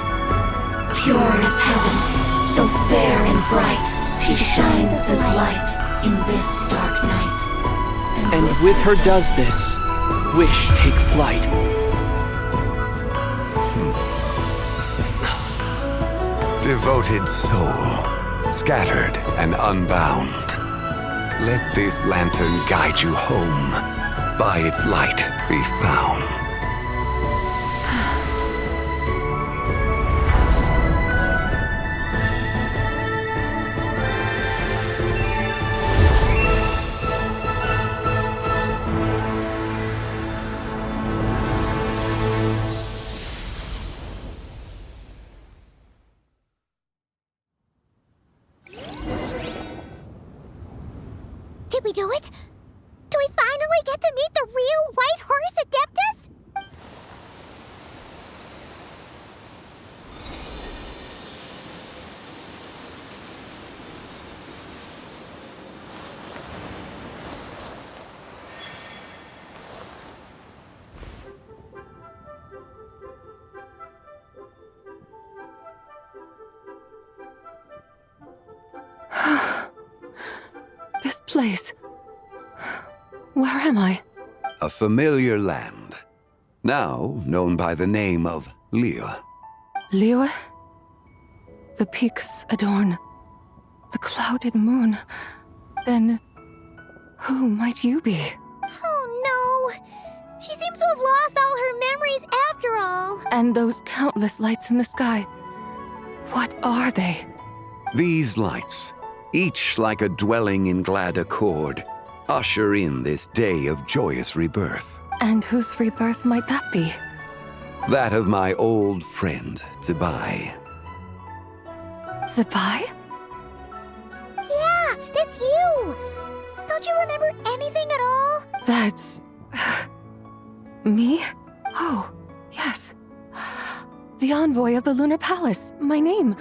Pure is heaven, so fair and bright. She shines as light in this dark night. And with her does this, wish take flight. Devoted soul, scattered and unbound. Let this lantern guide you home. By its light be found. Did we do it? Do we finally get to meet the real White Horse Adeptus? This place. Where am I? A familiar land, now known by the name of Liyue. Liyue? The peaks adorn the clouded moon. Then, Who might you be? Oh no! She seems to have lost all her memories after all. And those countless lights in the sky, what are they? These lights, each like a dwelling in glad accord, usher in this day of joyous rebirth. And whose rebirth might that be? That of my old friend, Zibai. Zibai? Yeah, that's you! Don't you remember anything at all? That's... me? Oh, yes. The envoy of the Lunar Palace. My name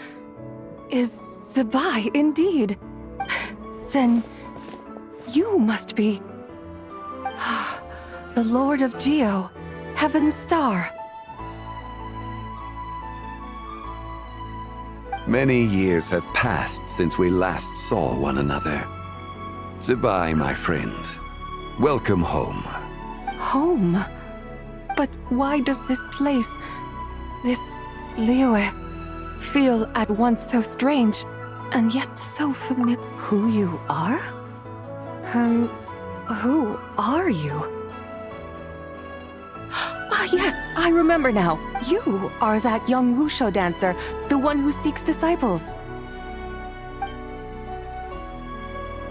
is Zibai, indeed. Then you must be... the Lord of Geo, Heaven's Star. Many years have passed since we last saw one another. Zibai, my friend. Welcome home. Home? But why does this place, this Liyue, feel at once so strange, and yet so familiar? Who you are? Who are you? Ah, yes, I remember now. You are that young wushu dancer, the one who seeks disciples.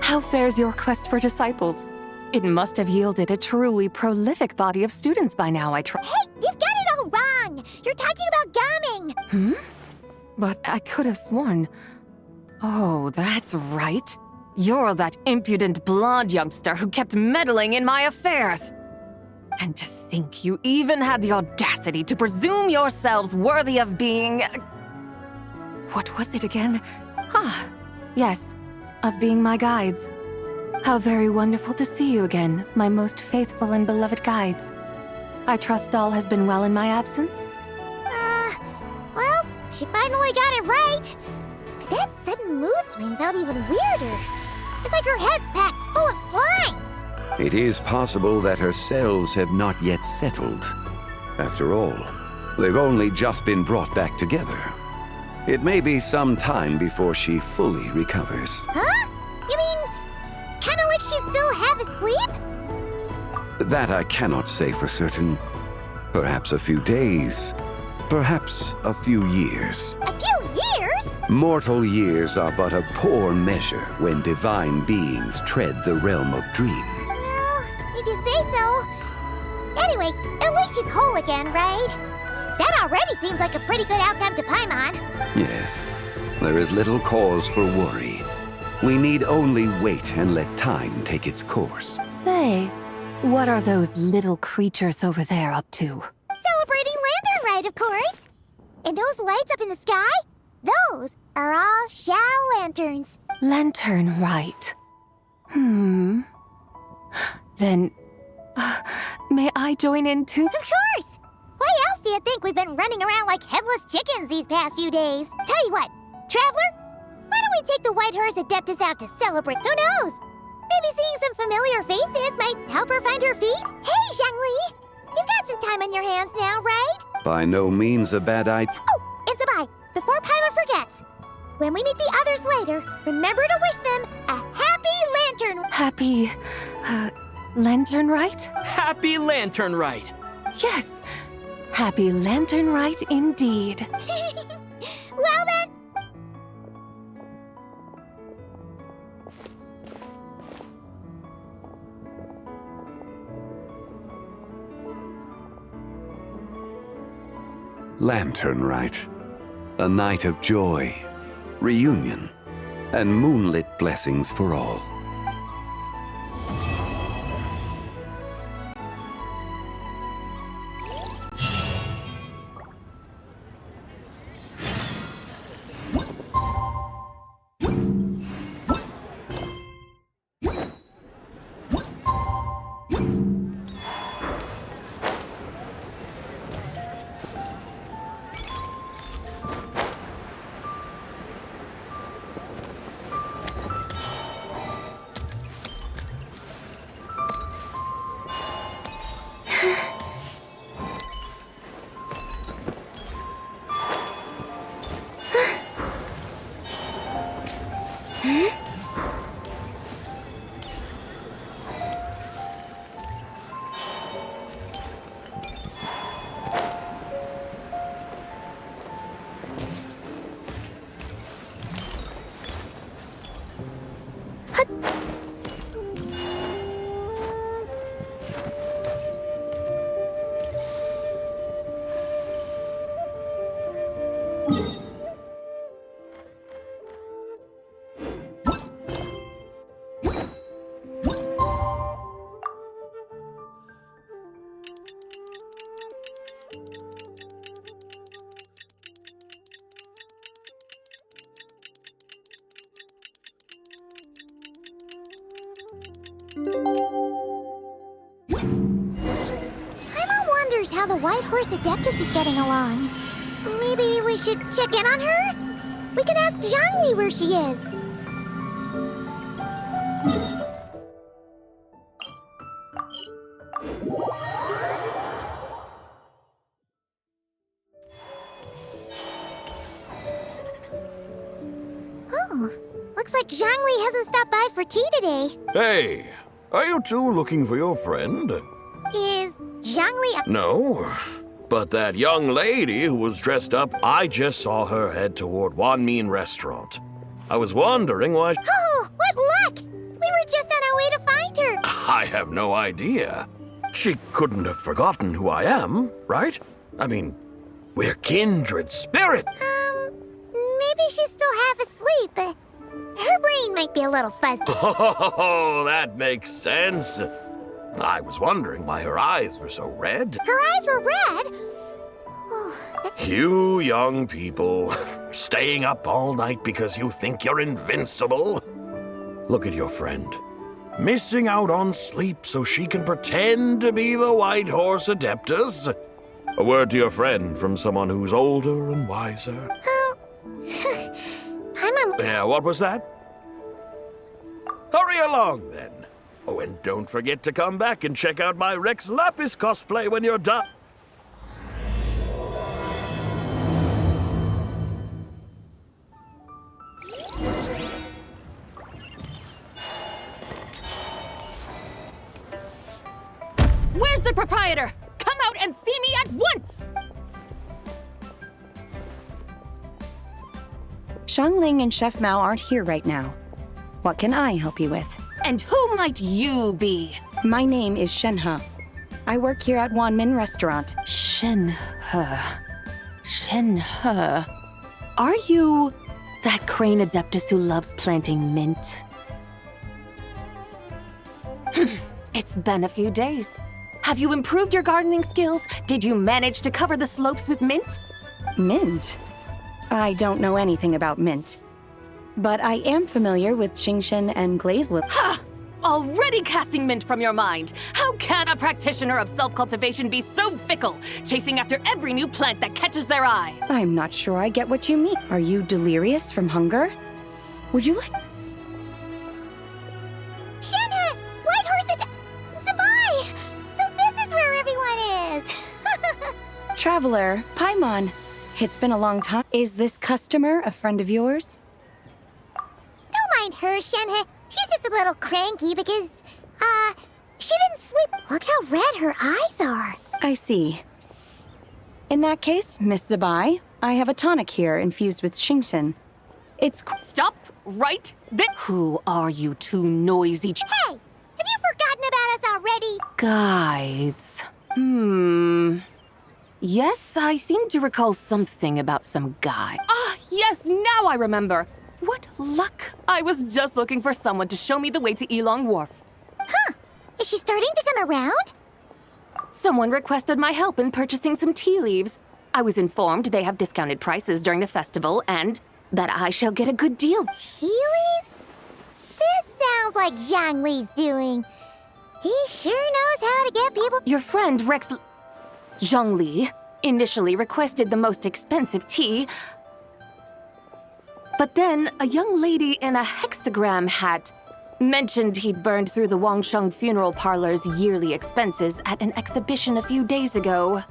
How fares your quest for disciples? It must have yielded a truly prolific body of students by now, Hey, you've got it all wrong! You're talking about gaming! But I could have sworn... Oh, that's right. You're that impudent blonde youngster who kept meddling in my affairs. And to think you even had the audacity to presume yourselves worthy of being... What was it again? Ah, yes, of being my guides. How very wonderful to see you again, my most faithful and beloved guides. I trust all has been well in my absence? Well, she finally got it right. But that sudden mood swing felt even weirder. It's like her head's packed full of slimes. It is possible that her cells have not yet settled. After all, they've only just been brought back together. It may be some time before she fully recovers. Huh? You mean, kinda like she's still half asleep? That I cannot say for certain. Perhaps a few days. Perhaps a few years. A few years? Mortal years are but a poor measure when divine beings tread the realm of dreams. Well, if you say so. Anyway, at least she's whole again, right? That already seems like a pretty good outcome to Paimon. Yes, there is little cause for worry. We need only wait and let time take its course. Say, what are those little creatures over there up to? Celebrating Lantern Rite, of course. And those lights up in the sky? Those are all Shao lanterns. Lantern Rite. Then, may I join in too? Of course! Why else do you think we've been running around like headless chickens these past few days? Tell you what, Traveler, why don't we take the White Horse Adeptus out to celebrate? Who knows? Maybe seeing some familiar faces might help her find her feet? Hey, Zhangli! You've got some time on your hands now, right? By no means a bad idea. Oh, and Zibai, before Paimon forgets, when we meet the others later, remember to wish them a happy lantern. Happy, Lantern Rite? Happy Lantern Rite! Yes, Happy Lantern Rite indeed. Well then. Lantern Rite. A night of joy, reunion, and moonlit blessings for all. Paimon wonders how the White Horse Adeptus is getting along. Maybe we should check in on her? We can ask Zhangli where she is. Oh, looks like Zhangli hasn't stopped by for tea today. Hey, are you two looking for your friend? Is Zhangli a— No, but that young lady who was dressed up, I just saw her head toward Wanmin Restaurant. I was wondering why— Oh, what luck! We were just on our way to find her. I have no idea. She couldn't have forgotten who I am, right? I mean, we're kindred spirits. Maybe she's still half asleep. Her brain might be a little fuzzy. Oh, that makes sense. I was wondering why her eyes were so red. Her eyes were red? You young people, staying up all night because you think you're invincible. Look at your friend, missing out on sleep so she can pretend to be the White Horse Adeptus. A word to your friend from someone who's older and wiser. Yeah, what was that? Hurry along, then. Oh, and don't forget to come back and check out my Rex Lapis cosplay when you're done. Where's the proprietor? Come out and see me at once! Xiangling and Chef Mao aren't here right now. What can I help you with? And who might you be? My name is Shenhe. I work here at Wanmin Restaurant. Shenhe. Are you that crane adeptus who loves planting mint? It's been a few days. Have you improved your gardening skills? Did you manage to cover the slopes with mint? Mint? I don't know anything about mint. But I am familiar with Qingshen and Glazelip. Ha! Already casting mint from your mind. How can a practitioner of self-cultivation be so fickle, chasing after every new plant that catches their eye? I'm not sure I get what you mean. Are you delirious from hunger? Would you like— Shenhe! White Horse Zibai! So this is where everyone is! Traveler, Paimon. It's been a long time. Is this customer a friend of yours? Don't mind her, Shenhe. She's just a little cranky because, she didn't sleep. Look how red her eyes are. I see. In that case, Miss Zibai, I have a tonic here infused with Qingshen. It's— Stop right there! Who are you two noisy— Hey! Have you forgotten about us already? Guides. Yes, I seem to recall something about some guy. Ah, yes, now I remember. What luck! I was just looking for someone to show me the way to Elong Wharf. Huh. Is she starting to come around? Someone requested my help in purchasing some tea leaves. I was informed they have discounted prices during the festival and that I shall get a good deal. Tea leaves? This sounds like Zhangli's doing. He sure knows how to get people— Your friend Rex Zhangli initially requested the most expensive tea, but then a young lady in a hexagram hat mentioned he'd burned through the Wangsheng funeral parlor's yearly expenses at an exhibition a few days ago.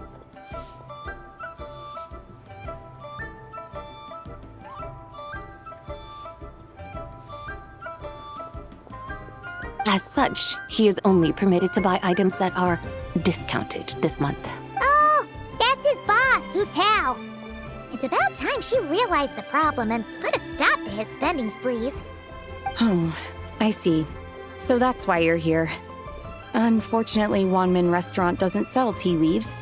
As such, he is only permitted to buy items that are discounted this month. Oh, that's his boss, Hu Tao. It's about time she realized the problem and put a stop to his spending sprees. Oh, I see. So that's why you're here. Unfortunately, Wanmin Restaurant doesn't sell tea leaves.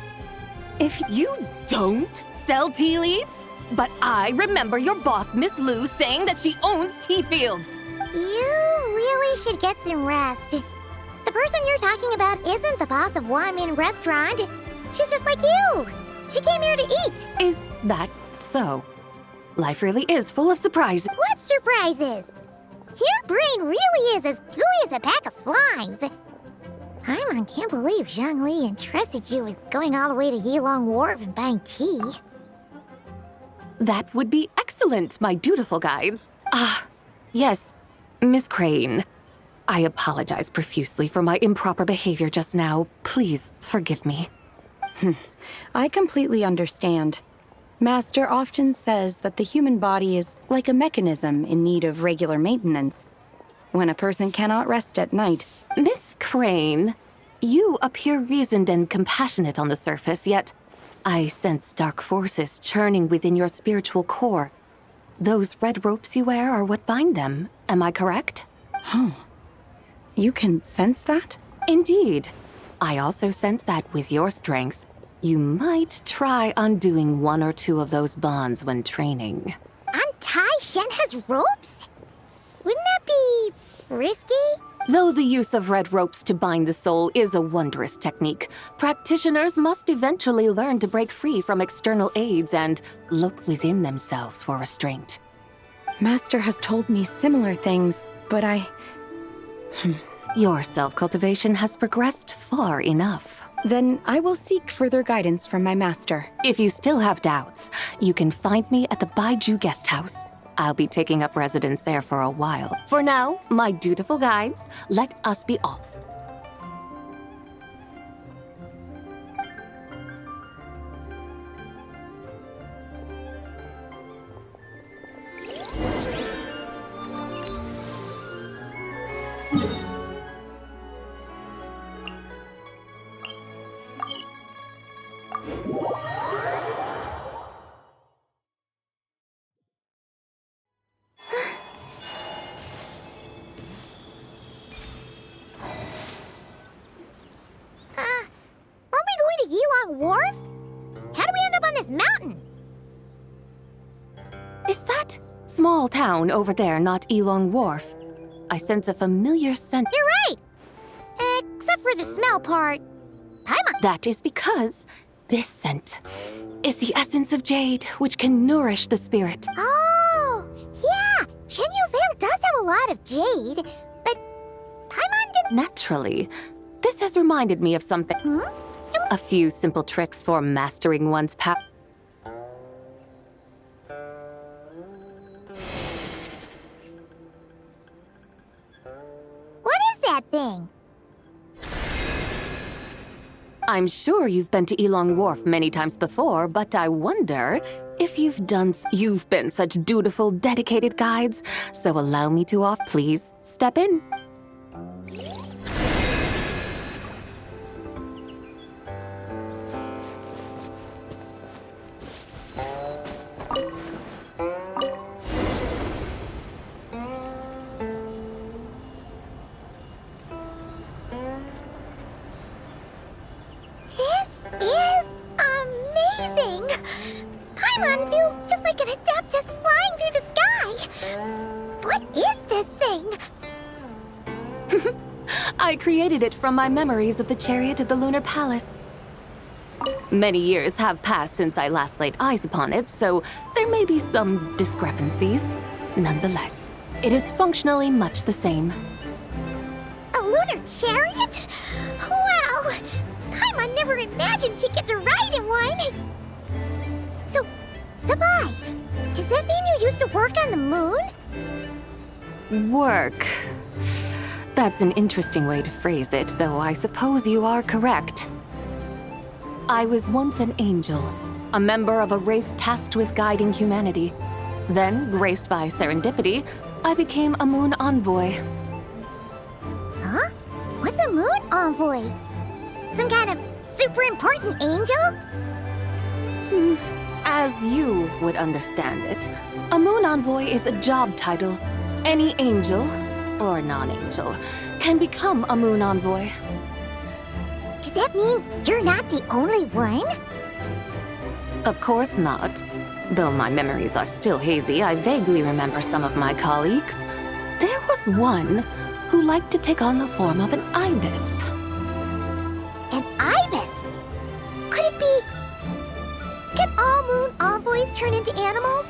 If you don't sell tea leaves? But I remember your boss, Miss Lu, saying that she owns tea fields. You really should get some rest. The person you're talking about isn't the boss of Wanmin Restaurant. She's just like you. She came here to eat. Is that so? Life really is full of surprises. What surprises? Your brain really is as gooey as a pack of slimes. Paimon can't believe Zhongli entrusted you with going all the way to Yilong Wharf and buying tea. That would be excellent, my dutiful guides. Yes, Miss Crane. I apologize profusely for my improper behavior just now. Please forgive me. I completely understand. Master often says that the human body is like a mechanism in need of regular maintenance. When a person cannot rest at night. Miss Crane, you appear reasoned and compassionate on the surface, yet I sense dark forces churning within your spiritual core. Those red ropes you wear are what bind them. Am I correct? You can sense that? Indeed. I also sense that with your strength, you might try undoing one or two of those bonds when training. Untie Shenhe's ropes? Wouldn't that be risky? Though the use of red ropes to bind the soul is a wondrous technique, practitioners must eventually learn to break free from external aids and look within themselves for restraint. Master has told me similar things, but Your self-cultivation has progressed far enough. Then I will seek further guidance from my master. If you still have doubts, you can find me at the Baiju Guest House. I'll be taking up residence there for a while. For now, my dutiful guides, let us be off. Yilong Wharf? How do we end up on this mountain? Is that small town over there not Yilong Wharf? I sense a familiar scent. You're right! Except for the smell part. Paimon! That is because this scent is the essence of jade, which can nourish the spirit. Oh, yeah! Chenyu Vale does have a lot of jade, but Paimon didn't... Naturally. This has reminded me of something. A few simple tricks for mastering one's power. What is that thing? I'm sure you've been to Yilong Wharf many times before, but I wonder if you've been such dutiful, dedicated guides. So allow me to please step in. Paimon feels just like an Adeptus flying through the sky! What is this thing? I created it from my memories of the chariot of the Lunar Palace. Many years have passed since I last laid eyes upon it, so there may be some discrepancies. Nonetheless, it is functionally much the same. A lunar chariot? Wow! Paimon never imagined she'd get to ride in one! So, Zibai, does that mean you used to work on the moon? Work. That's an interesting way to phrase it, though I suppose you are correct. I was once an angel, a member of a race tasked with guiding humanity. Then, graced by serendipity, I became a moon envoy. Huh? What's a moon envoy? Some kind of super important angel? As you would understand it, a moon envoy is a job title. Any angel, or non-angel, can become a moon envoy. Does that mean you're not the only one? Of course not. Though my memories are still hazy, I vaguely remember some of my colleagues. There was one who liked to take on the form of an ibis. An ibis? Could it be... Can all moon envoys turn into animals?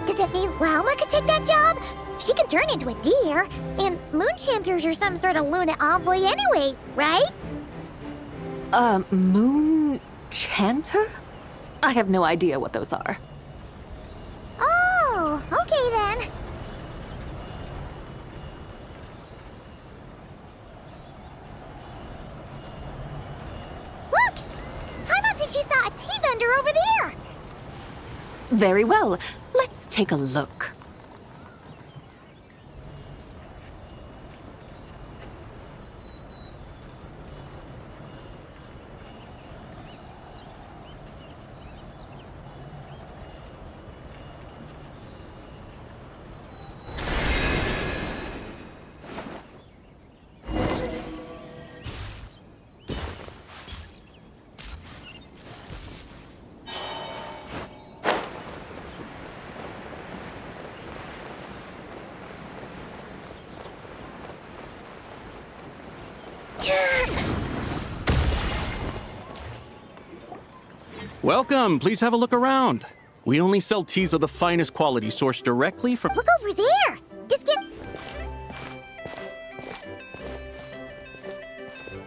Does that mean Lauma could take that job? she can turn into a deer, and moonchanters are some sort of Luna envoy anyway, right? Moon chanter? I have no idea what those are. Oh, okay then. Look! Paimon thinks she saw a tea vendor over there! Very well. Let's take a look. Welcome, please have a look around. We only sell teas of the finest quality sourced directly from— Look over there! Just get...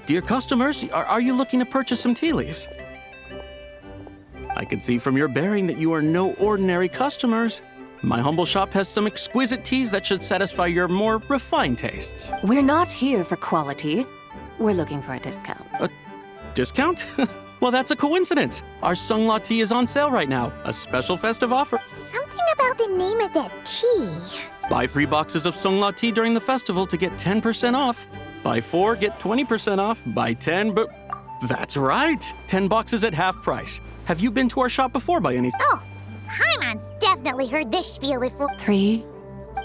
Dear customers, are you looking to purchase some tea leaves? I can see from your bearing that you are no ordinary customers. My humble shop has some exquisite teas that should satisfy your more refined tastes. We're not here for quality. We're looking for a discount. A discount? Well, that's a coincidence. Our Sungla tea is on sale right now. A special festive offer. Something about the name of that tea. Buy 3 boxes of Sungla tea during the festival to get 10% off. Buy 4, get 20% off. Buy 10, but... That's right. 10 boxes at half price. Have you been to our shop before by any... Oh, Paimon's definitely heard this spiel before. 3,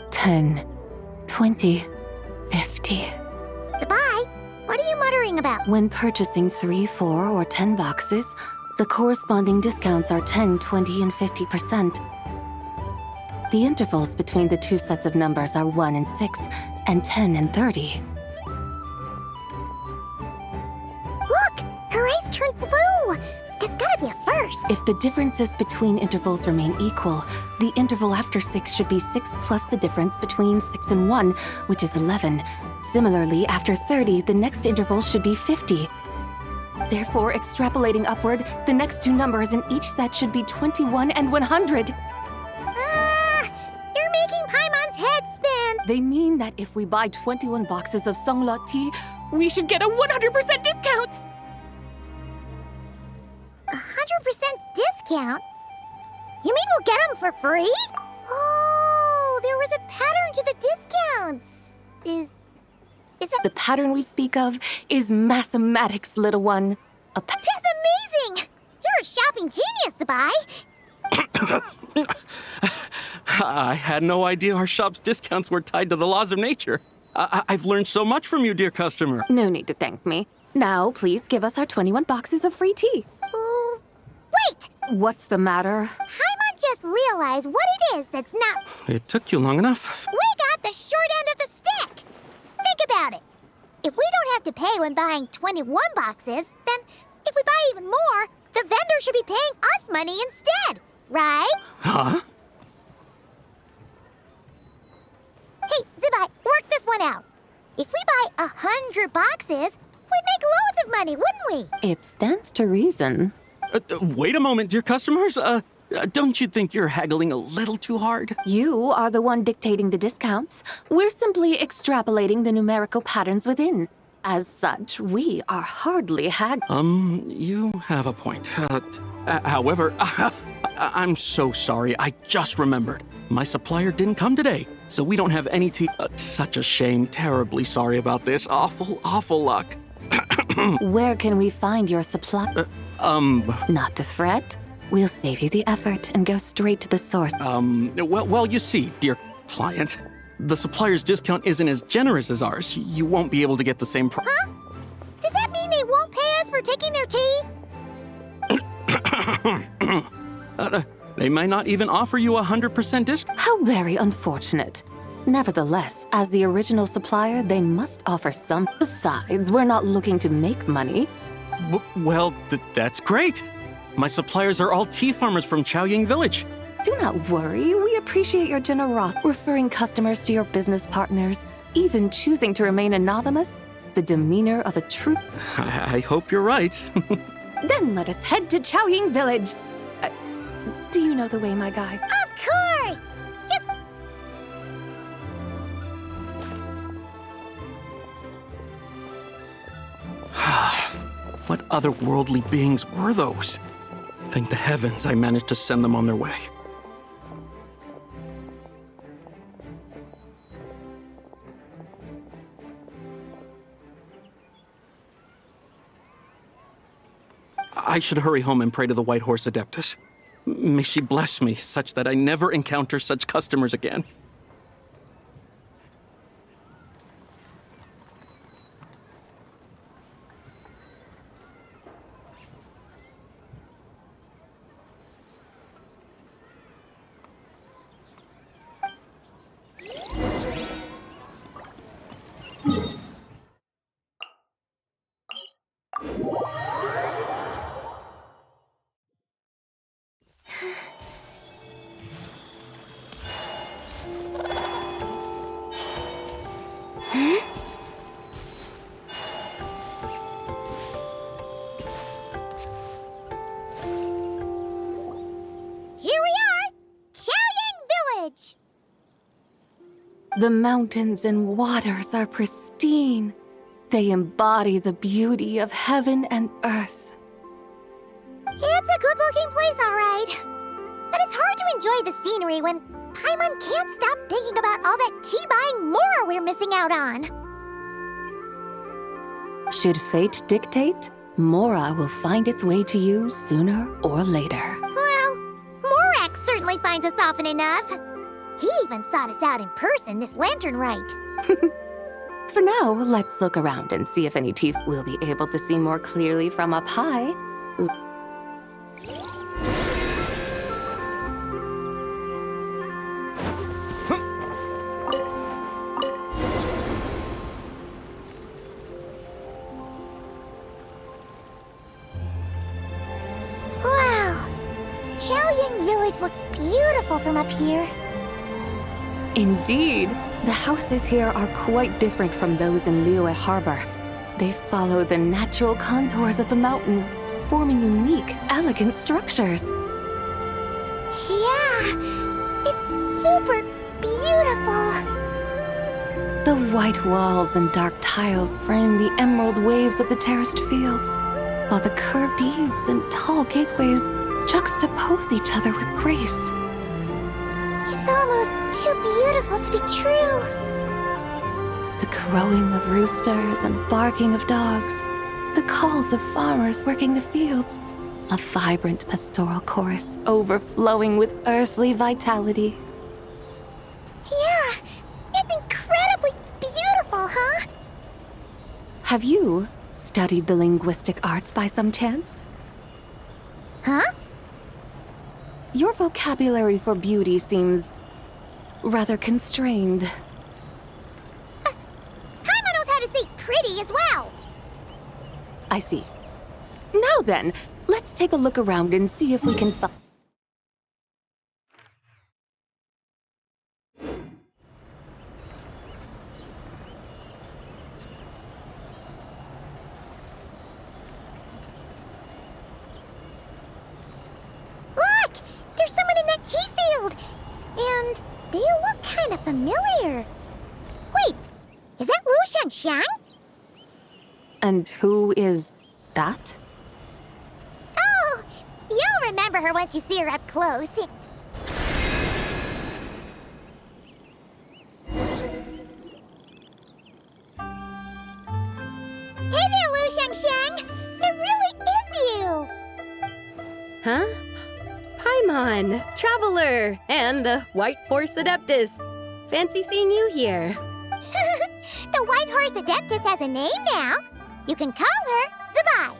10, 20, 50. Zibai, what are you muttering about? When purchasing 3, 4, or 10 boxes, the corresponding discounts are 10, 20, and 50%. The intervals between the two sets of numbers are 1 and 6, and 10 and 30. Look! Her eyes turned blue! That's gotta be a first! If the differences between intervals remain equal, the interval after 6 should be 6 plus the difference between 6 and 1, which is 11. Similarly, after 30, the next interval should be 50. Therefore, extrapolating upward, the next two numbers in each set should be 21 and 100. You're making Paimon's head spin! They mean that if we buy 21 boxes of Sungla tea, we should get a 100% discount! 100% discount? You mean we'll get them for free? Oh, there was a pattern to the discounts. Is that... The pattern we speak of is mathematics, little one. That's amazing! You're a shopping genius, Zibai. I had no idea our shop's discounts were tied to the laws of nature. I've learned so much from you, dear customer. No need to thank me. Now, please give us our 21 boxes of free tea. Wait! What's the matter? Paimon just realized what it is that's not... It took you long enough. We got the short end of the stick! Think about it. If we don't have to pay when buying 21 boxes, then if we buy even more, the vendor should be paying us money instead, right? Huh? Hey, Zibai, work this one out. If we buy 100 boxes, we'd make loads of money, wouldn't we? It stands to reason. Wait a moment, dear customers. Don't you think you're haggling a little too hard? You are the one dictating the discounts. We're simply extrapolating the numerical patterns within. As such, we are hardly You have a point. However, I'm so sorry. I just remembered. My supplier didn't come today, so we don't have any tea. Such a shame. Terribly sorry about this. Awful luck. Where can we find your supply? Not to fret. We'll save you the effort and go straight to the source. Well, you see, dear client, the supplier's discount isn't as generous as ours. You won't be able to get the same price. Huh? Does that mean they won't pay us for taking their tea? They might not even offer you 100% discount. How very unfortunate. Nevertheless, as the original supplier, they must offer some. Besides, we're not looking to make money. Well, that's great. My suppliers are all tea farmers from Chaoying Village. Do not worry, we appreciate your generosity, referring customers to your business partners, even choosing to remain anonymous, the demeanor of a true... I hope you're right. Then let us head to Chaoying Village. Do you know the way, my guy? Of course! Just... What otherworldly beings were those? Thank the heavens I managed to send them on their way. I should hurry home and pray to the White Horse Adeptus. May she bless me such that I never encounter such customers again. Here we are! Chaoying Village! The mountains and waters are pristine. They embody the beauty of heaven and earth. It's a good-looking place, all right. But it's hard to enjoy the scenery when Paimon can't stop thinking about all that tea-buying Mora we're missing out on. Should fate dictate, Mora will find its way to you sooner or later. Well, Morak certainly finds us often enough. He even sought us out in person this lantern rite. For now, let's look around and see if any teeth will be able to see more clearly from up high. Wow! Chaoying Village looks beautiful from up here. Indeed, the houses here are quite different from those in Liyue Harbor. They follow the natural contours of the mountains, forming unique, elegant structures. Yeah, it's super beautiful. The white walls and dark tiles frame the emerald waves of the terraced fields, while the curved eaves and tall gateways juxtapose each other with grace. It's almost too beautiful to be true. The crowing of roosters and barking of dogs, the calls of farmers working the fields, a vibrant pastoral chorus overflowing with earthly vitality. Yeah, it's incredibly beautiful, huh? Have you studied the linguistic arts by some chance? Huh? Your vocabulary for beauty seems rather constrained. Paimon knows how to say pretty as well. I see. Now then, let's take a look around and see if we can find... Look! There's someone in that tea field! And they look kind of familiar. Wait, is that Lu Shangxiang? And who is that? Oh, you'll remember her once you see her up close. Hey there, Lu Shangxiang! It really is you! Huh? Paimon, Traveler, and the White Horse Adeptus. Fancy seeing you here. The White Horse Adeptus has a name now. You can call her Zibai.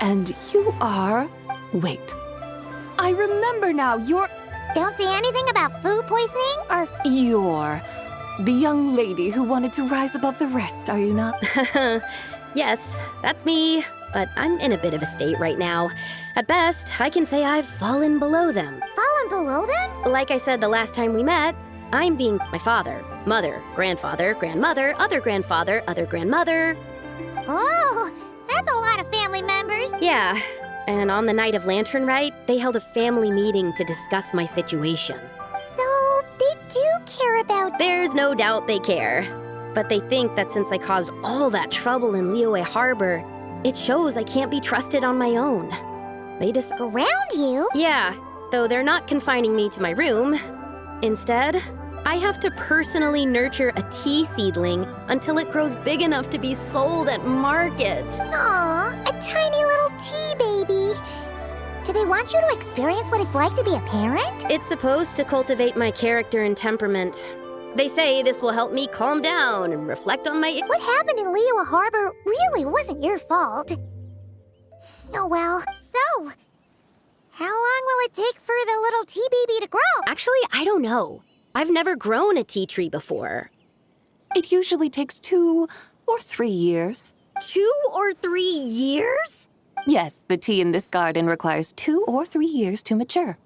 And you are... Wait. I remember now, you're... Don't say anything about food poisoning or... You're the young lady who wanted to rise above the rest, are you not? Yes, that's me, but I'm in a bit of a state right now. At best, I can say I've fallen below them. Fallen someone below them? Like I said the last time we met, I'm being my father, mother, grandfather, grandmother, other grandfather, other grandmother. Oh, that's a lot of family members. Yeah, and on the night of Lantern Rite, they held a family meeting to discuss my situation. So, they do care about... There's no doubt they care. But they think that since I caused all that trouble in Liyue Harbor, it shows I can't be trusted on my own. They just... Around you? Yeah, though they're not confining me to my room. Instead, I have to personally nurture a tea seedling until it grows big enough to be sold at market. Aw, a tiny little tea baby. Do they want you to experience what it's like to be a parent? It's supposed to cultivate my character and temperament. They say this will help me calm down and reflect on my... What happened in Liyue Harbor really wasn't your fault. Oh well, so... How long will it take for the little tea baby to grow? Actually, I don't know. I've never grown a tea tree before. It usually takes 2 or 3 years. 2 or 3 years? Yes, the tea in this garden requires 2 or 3 years to mature.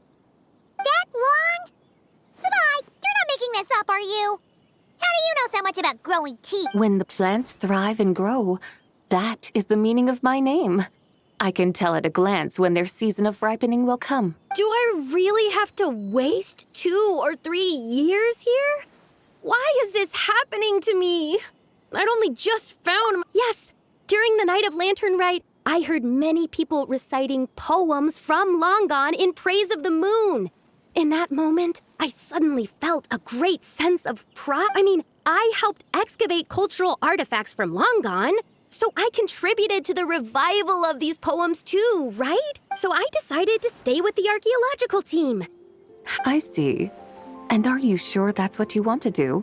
That long? Zibai, you're not making this up, are you? How do you know so much about growing tea? When the plants thrive and grow, that is the meaning of my name. I can tell at a glance when their season of ripening will come. Do I really have to waste 2 or 3 years here? Why is this happening to me? I'd only just found... Yes, during the night of Lantern Rite, I heard many people reciting poems from Long Gone in praise of the moon. In that moment, I suddenly felt a great sense of pride. I helped excavate cultural artifacts from Long Gone, so I contributed to the revival of these poems too, right? So I decided to stay with the archaeological team. I see. And are you sure that's what you want to do?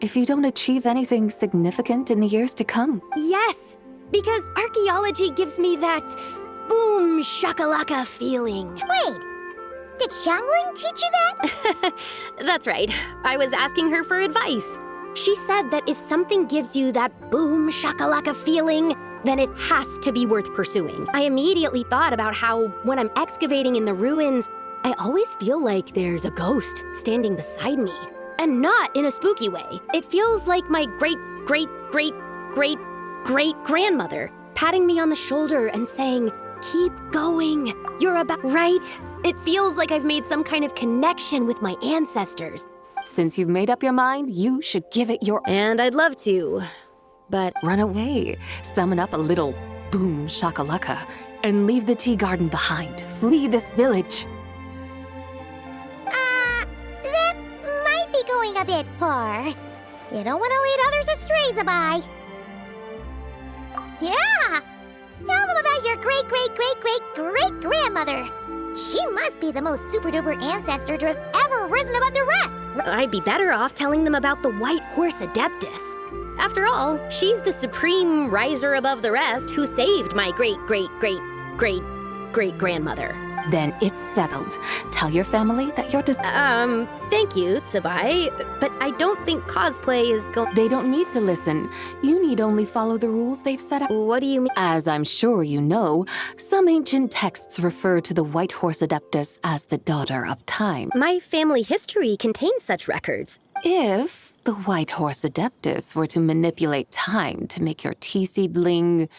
If you don't achieve anything significant in the years to come? Yes, because archaeology gives me that boom shakalaka feeling. Wait, did Xiangling teach you that? That's right. I was asking her for advice. She said that if something gives you that boom shakalaka feeling, then it has to be worth pursuing. I immediately thought about how, when I'm excavating in the ruins, I always feel like there's a ghost standing beside me. And not in a spooky way. It feels like my great-great-great-great-great-grandmother patting me on the shoulder and saying, "Keep going, you're about..." Right? It feels like I've made some kind of connection with my ancestors. Since you've made up your mind, you should give it your... And I'd love to, but... Run away, summon up a little boom shakalaka, and leave the tea garden behind. Flee this village. That might be going a bit far. You don't want to lead others astray, Zibai. Yeah! Tell them about your great-great-great-great-great-grandmother. She must be the most super-duper ancestor to have ever risen above the rest. I'd be better off telling them about the White Horse Adeptus. After all, she's the supreme riser above the rest who saved my great-great-great-great-great-grandmother. Then it's settled. Tell your family that you're Thank you, Zibai, but I don't think cosplay is They don't need to listen. You need only follow the rules they've set up. What do you mean? As I'm sure you know, some ancient texts refer to the White Horse Adeptus as the daughter of time. My family history contains such records. If the White Horse Adeptus were to manipulate time to make your tea seedling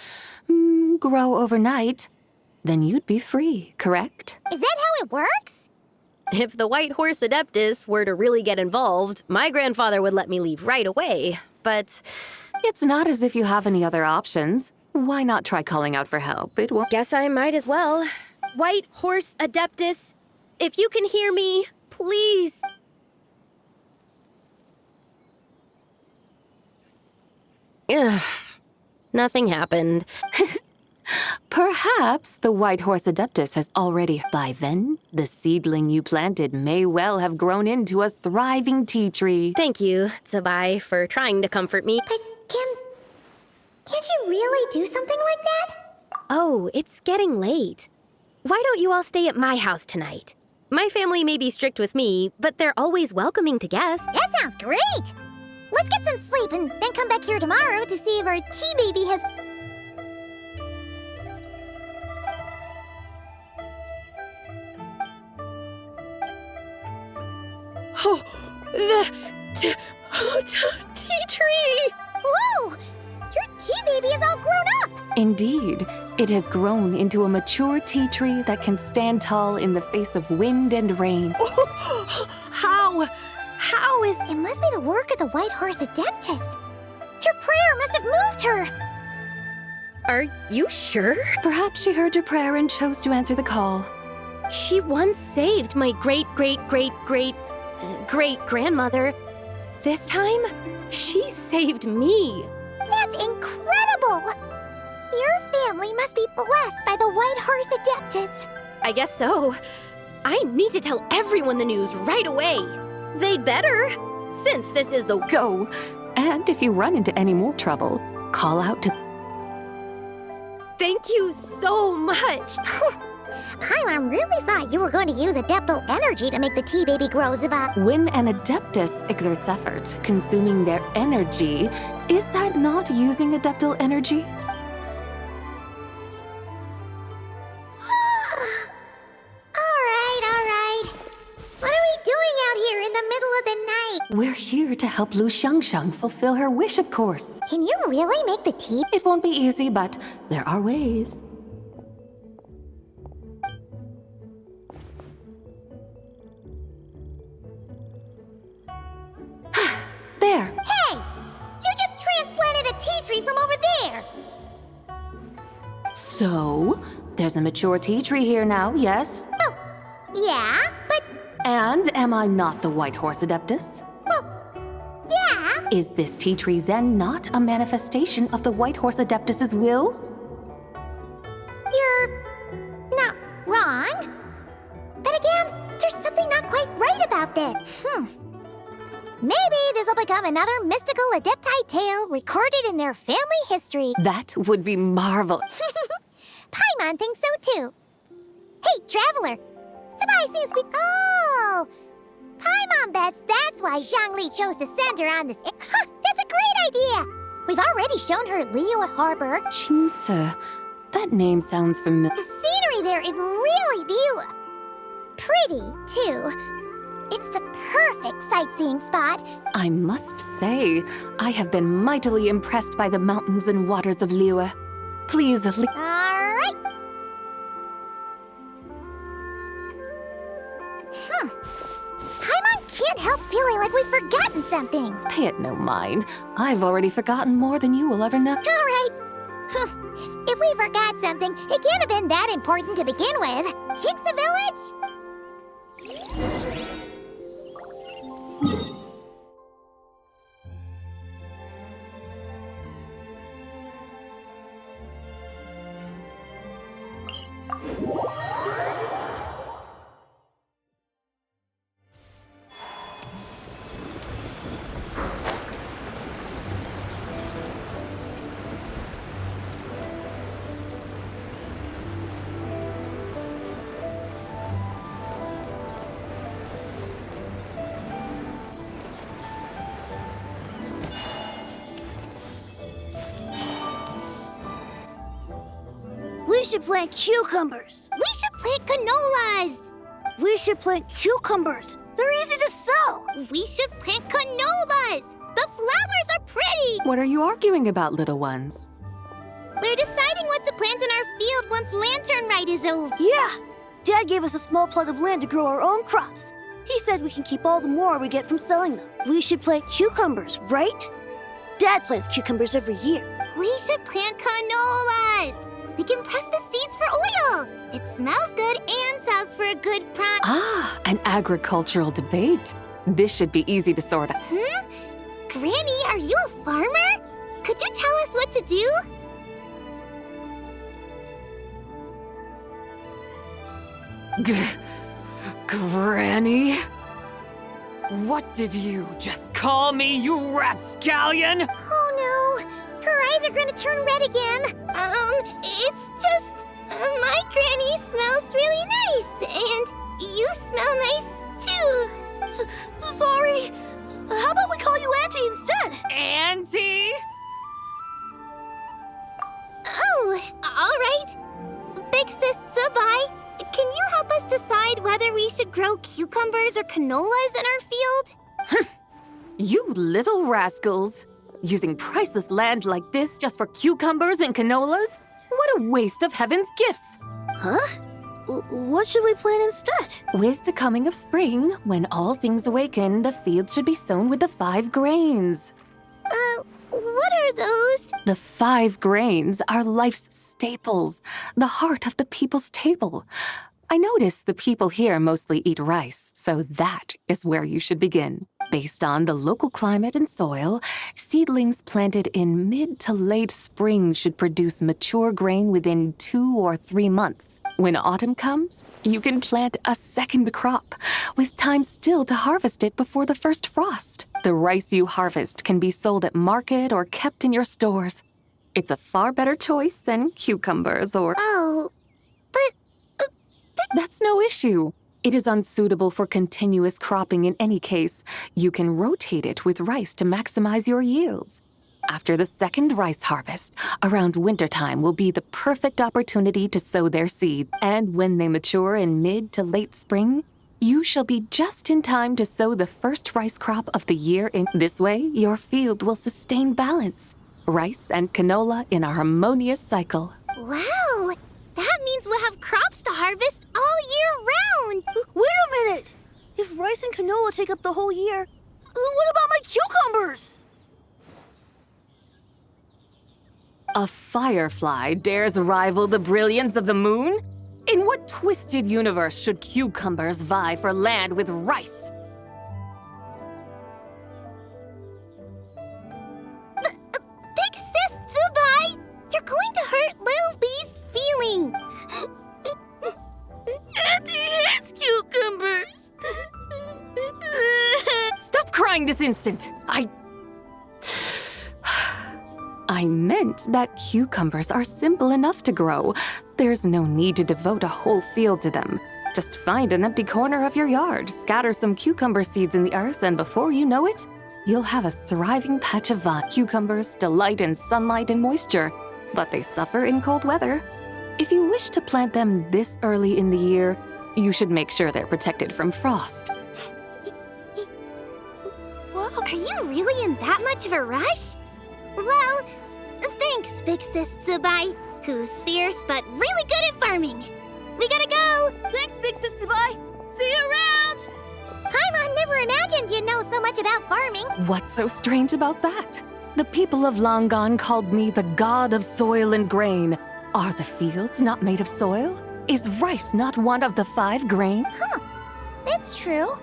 grow overnight, then you'd be free, correct? Is that how it works? If the White Horse Adeptus were to really get involved, my grandfather would let me leave right away, but... It's not as if you have any other options. Why not try calling out for help? It won't... Guess I might as well. White Horse Adeptus, if you can hear me, please... Ugh. Nothing happened. Perhaps the White Horse Adeptus has already... By then, the seedling you planted may well have grown into a thriving tea tree. Thank you, Zibai, for trying to comfort me. But can't you really do something like that? Oh, it's getting late. Why don't you all stay at my house tonight? My family may be strict with me, but they're always welcoming to guests. That sounds great! Let's get some sleep and then come back here tomorrow to see if our tea baby has... tree! Whoa! Your tea baby is all grown up! Indeed, it has grown into a mature tea tree that can stand tall in the face of wind and rain. How? How is... It must be the work of the White Horse Adeptus. Your prayer must have moved her! Are you sure? Perhaps she heard your prayer and chose to answer the call. She once saved my great-great-great-great-great-grandmother. This time, she saved me. That's incredible! Your family must be blessed by the White Horse Adeptus. I guess so. I need to tell everyone the news right away. They'd better, since this is the... Go! And if you run into any more trouble, call out to... Thank you so much! Paimon really thought you were going to use Adeptal energy to make the tea baby grow, zibai. When an Adeptus exerts effort, consuming their energy, is that not using Adeptal energy? Alright. What are we doing out here in the middle of the night? We're here to help Lu Xiangxiang fulfill her wish, of course. Can you really make the tea? It won't be easy, but there are ways. There! Hey! You just transplanted a tea tree from over there! So, there's a mature tea tree here now, yes? Oh, yeah, but... And am I not the White Horse Adeptus? Well, yeah. Is this tea tree then not a manifestation of the White Horse Adeptus's will? You're... not wrong. But again, there's something not quite right about this. Maybe this will become another mystical Adepti tale recorded in their family history. That would be marvelous. Paimon thinks so too. Hey, Traveler! Zibai seems to be... Oh! Paimon bets that's why Zhongli chose to send her on this... That's a great idea! We've already shown her Liyue Harbor. Qingce. That name sounds familiar. The scenery there is really beautiful. Pretty, too. It's the perfect sightseeing spot. I must say, I have been mightily impressed by the mountains and waters of Liyue. Please, All right. Paimon can't help feeling like we've forgotten something. pay it no mind. I've already forgotten more than you will ever know. All right. If we forgot something, it can't have been that important to begin with. Jinx a village? We should plant cucumbers. We should plant canolas. We should plant cucumbers. They're easy to sell. We should plant canolas. The flowers are pretty. What are you arguing about, little ones? We're deciding what to plant in our field once Lanternlit is over. Yeah. Dad gave us a small plot of land to grow our own crops. He said we can keep all the more we get from selling them. We should plant cucumbers, right? Dad plants cucumbers every year. We should plant canolas. We can press the seeds for oil. It smells good and sells for a good price. Ah, an agricultural debate. This should be easy to sort out. Granny, are you a farmer? Could you tell us what to do? Granny? What did you just call me, you rapscallion? Oh no, her eyes are gonna turn red again. It's just, my granny smells really nice, and you smell nice too. Sorry. How about we call you Auntie instead? Auntie? Oh, all right. Big Sis Zibai, can you help us decide whether we should grow cucumbers or canolas in our field? You little rascals. Using priceless land like this just for cucumbers and canolas? What a waste of heaven's gifts! Huh? What should we plant instead? With the coming of spring, when all things awaken, the fields should be sown with the 5 grains. What are those? The 5 grains are life's staples, the heart of the people's table. I notice the people here mostly eat rice, so that is where you should begin. Based on the local climate and soil, seedlings planted in mid to late spring should produce mature grain within 2 or 3 months. When autumn comes, you can plant a second crop, with time still to harvest it before the first frost. The rice you harvest can be sold at market or kept in your stores. It's a far better choice than cucumbers or... Oh, but... That's no issue. It is unsuitable for continuous cropping in any case. You can rotate it with rice to maximize your yields. After the second rice harvest, around wintertime will be the perfect opportunity to sow their seed. And when they mature in mid to late spring, you shall be just in time to sow the first rice crop of the year. In this way, your field will sustain balance. Rice and canola in a harmonious cycle. Wow! That means we'll have crops to harvest all year round! Wait a minute! If rice and canola take up the whole year, what about my cucumbers? A firefly dares rival the brilliance of the moon? In what twisted universe should cucumbers vie for land with rice? Big Sis Zibai! You're going to hurt Lil Bee's feeling! Auntie hates cucumbers! Stop crying this instant! I meant that cucumbers are simple enough to grow. There's no need to devote a whole field to them. Just find an empty corner of your yard, scatter some cucumber seeds in the earth, and before you know it, you'll have a thriving patch of vine. Cucumbers delight in sunlight and moisture, but they suffer in cold weather. If you wish to plant them this early in the year, you should make sure they're protected from frost. Are you really in that much of a rush? Well, thanks, Big Sis Zibai, who's fierce but really good at farming. We gotta go! Thanks, Big Sis Zibai! See you around! Paimon never imagined you'd know so much about farming. What's so strange about that? The people of long gone called me the god of soil and grain. Are the fields not made of soil? Is rice not one of the 5 grain? Huh, that's true.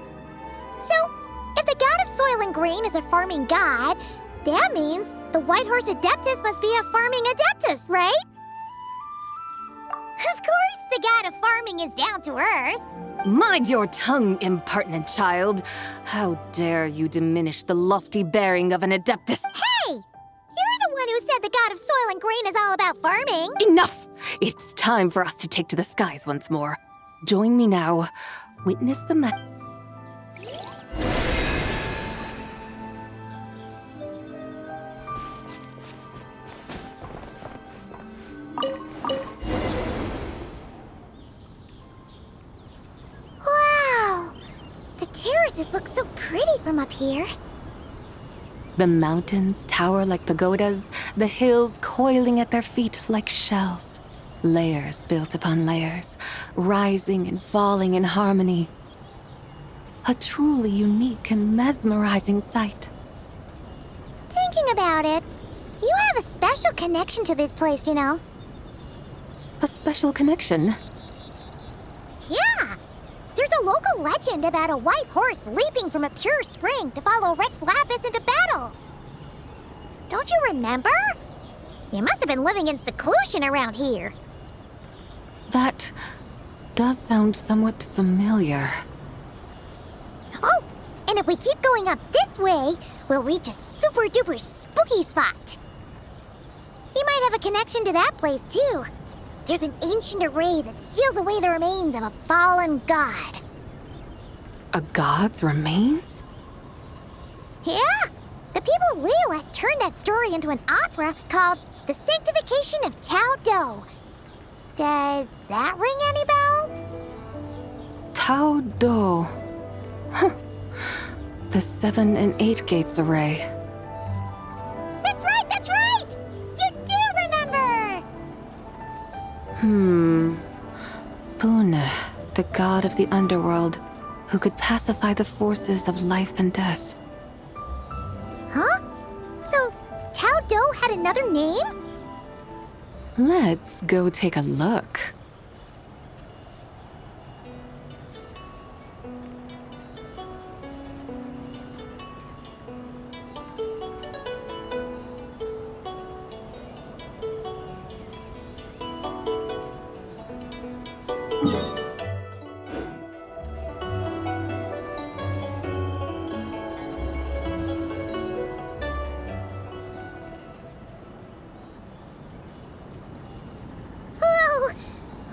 So, if the god of soil and grain is a farming god, that means the White Horse Adeptus must be a farming adeptus, right? Of course, the god of farming is down to earth. Mind your tongue, impertinent child. How dare you diminish the lofty bearing of an adeptus? Hey! You're the one who said the god of soil and grain is all about farming. Enough! It's time for us to take to the skies once more. Join me now. Witness the Wow! The terraces look so pretty from up here. The mountains tower like pagodas, the hills coiling at their feet like shells. Layers built upon layers, rising and falling in harmony. A truly unique and mesmerizing sight. Thinking about it, you have a special connection to this place, you know. A special connection? Yeah! There's a local legend about a white horse leaping from a pure spring to follow Rex Lapis into battle. Don't you remember? You must have been living in seclusion around here. That does sound somewhat familiar. Oh, and if we keep going up this way, we'll reach a super-duper spooky spot. You might have a connection to that place, too. There's an ancient array that seals away the remains of a fallen god. A god's remains? Yeah! The people of Liyue turned that story into an opera called The Sanctification of Tao Do. Does that ring any bells? Tao Do. Huh. The 7 and 8 gates array. right! You do remember! Boone, the god of the underworld, who could pacify the forces of life and death. Huh? So, Tao Do had another name? Let's go take a look.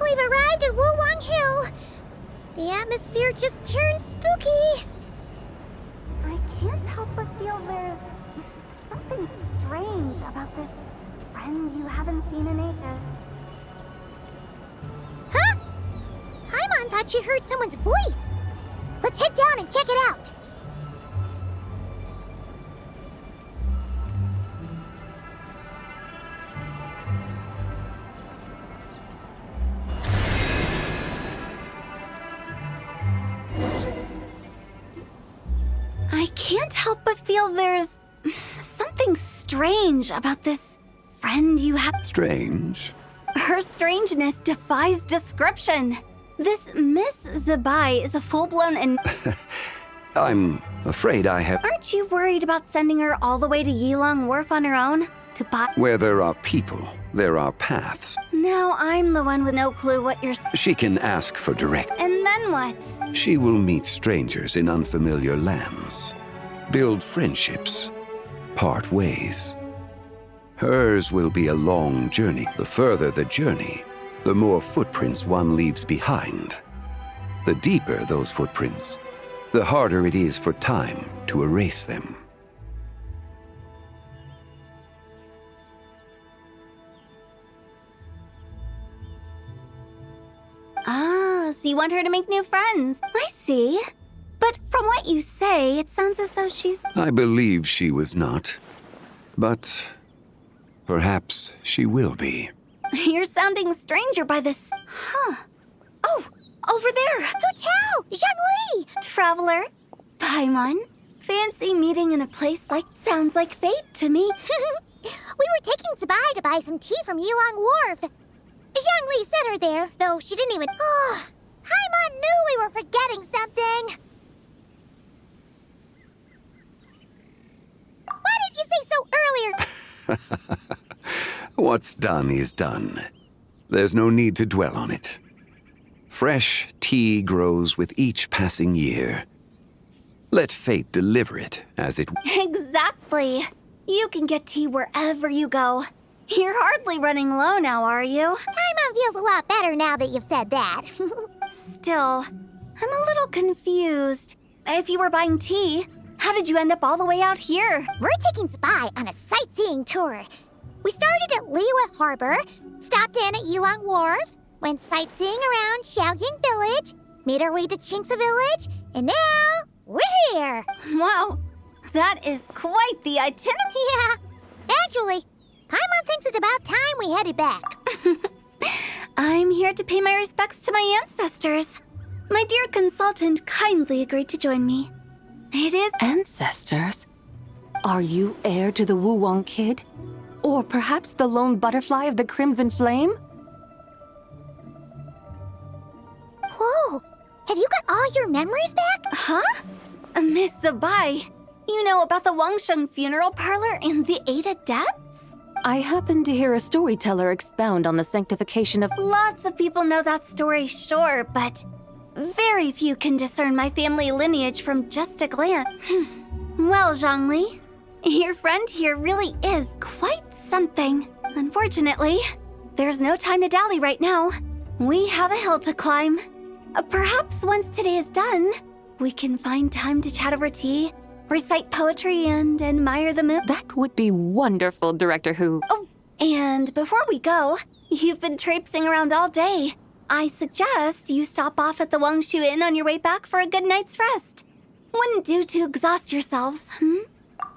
We've arrived at Wulwang Hill. The atmosphere just turned spooky. I can't help but feel there's something strange about this friend you haven't seen in ages. Huh? Paimon thought she heard someone's voice. Let's head down and check it out. I can't help but feel there's something strange about this friend you have. Strange? Her strangeness defies description. This Miss Zibai is a full-blown and... I'm afraid I have... Aren't you worried about sending her all the way to Yilong Wharf on her own? To buy... Where there are people, there are paths. Now I'm the one with no clue what you're... She can ask for direct... And then what? She will meet strangers in unfamiliar lands, build friendships, part ways. Hers will be a long journey. The further the journey, the more footprints one leaves behind. The deeper those footprints, the harder it is for time to erase them. Ah, so you want her to make new friends. I see. But from what you say, it sounds as though she's... I believe she was not, but perhaps she will be. You're sounding stranger by this... Huh. Oh, over there! Hu Tao! Zhongli! Traveler. Paimon. Fancy meeting in a place like... Sounds like fate to me. We were taking Zibai to buy some tea from Yilong Wharf. Zhongli sent her there, though she didn't even... Oh, Paimon knew we were forgetting something. Why didn't you say so earlier? What's done is done. There's no need to dwell on it. Fresh tea grows with each passing year. Let fate deliver it as it... Exactly. You can get tea wherever you go. You're hardly running low now, are you? Paimon feels a lot better now that you've said that. Still, I'm a little confused. If you were buying tea, how did you end up all the way out here? We're taking Zibai on a sightseeing tour. We started at Liyue Harbor, stopped in at Yilong Wharf, went sightseeing around Xiaoying Village, made our way to Qingce Village, and now we're here. Wow, that is quite the itinerary. Yeah, actually, Paimon thinks it's about time we headed back. I'm here to pay my respects to my ancestors. My dear consultant kindly agreed to join me. It is... Ancestors? Are you heir to the Wulwang Kid? Or perhaps the lone butterfly of the Crimson Flame? Whoa, have you got all your memories back? Huh? Miss Zibai, you know about the Wangsheng funeral parlor and the 8 adepts? I happened to hear a storyteller expound on the sanctification of... Lots of people know that story, sure, but very few can discern my family lineage from just a glance. Well, Zhongli, your friend here really is quite something. Unfortunately, there's no time to dally right now. We have a hill to climb. Perhaps once today is done, we can find time to chat over tea, recite poetry, and admire the moon. That would be wonderful, Director Hu. Oh, and before we go, you've been traipsing around all day. I suggest you stop off at the Wangshu Inn on your way back for a good night's rest. Wouldn't do to exhaust yourselves,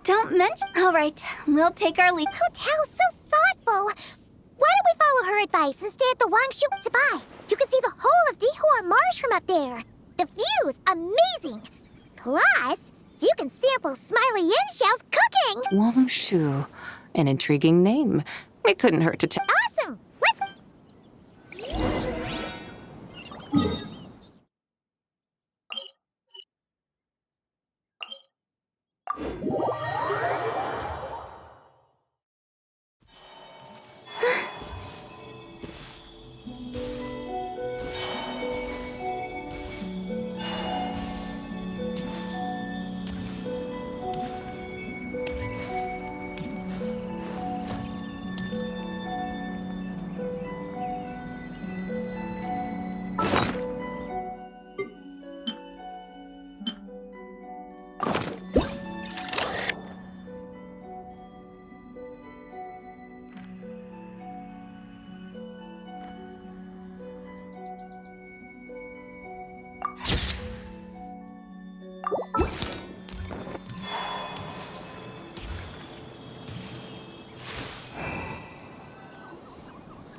Don't mention. All right, we'll take our leave. Hotel's so thoughtful. Why don't we follow her advice and stay at the Wangshu Zibai? You can see the whole of Dihua Marsh from up there. The view's amazing. Plus, you can sample Smiley Yin-Xiao's cooking. Wangshu. An intriguing name. It couldn't hurt to check. Awesome. Let's...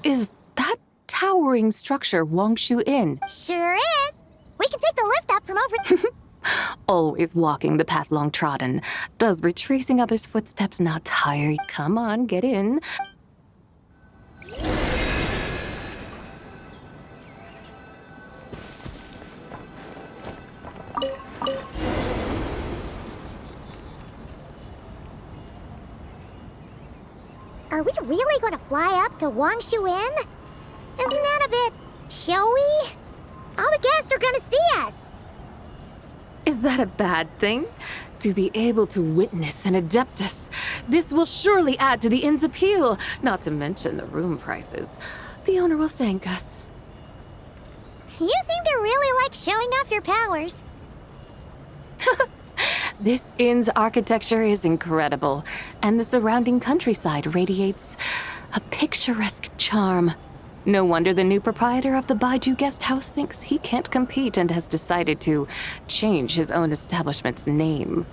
Is that towering structure Wangshu Inn? Sure is. We can take the lift up from over... Always walking the path long trodden. Does retracing others' footsteps not tire you? Come on, get in. Are we really going to fly up to Wangshu Inn? Isn't that a bit showy? All the guests are going to see us. Is that a bad thing? To be able to witness an Adeptus. This will surely add to the inn's appeal, not to mention the room prices. The owner will thank us. You seem to really like showing off your powers. This inn's architecture is incredible, and the surrounding countryside radiates a picturesque charm. No wonder the new proprietor of the Baiju guest house thinks he can't compete and has decided to change his own establishment's name.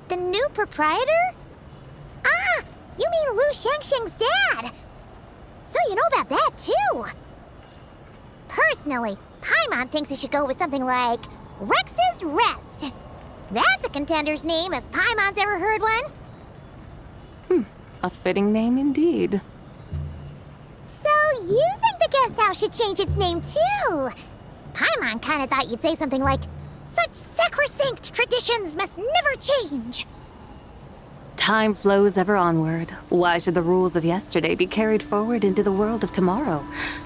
The new proprietor? Ah, you mean Lu Shengsheng's dad. So you know about that, too. Personally, Paimon thinks it should go with something like Rex's Rest. That's a contender's name if Paimon's ever heard one. A fitting name indeed. So you think the guest house should change its name, too? Paimon kind of thought you'd say something like, such sacrosanct traditions must never change. Time flows ever onward. Why should the rules of yesterday be carried forward into the world of tomorrow?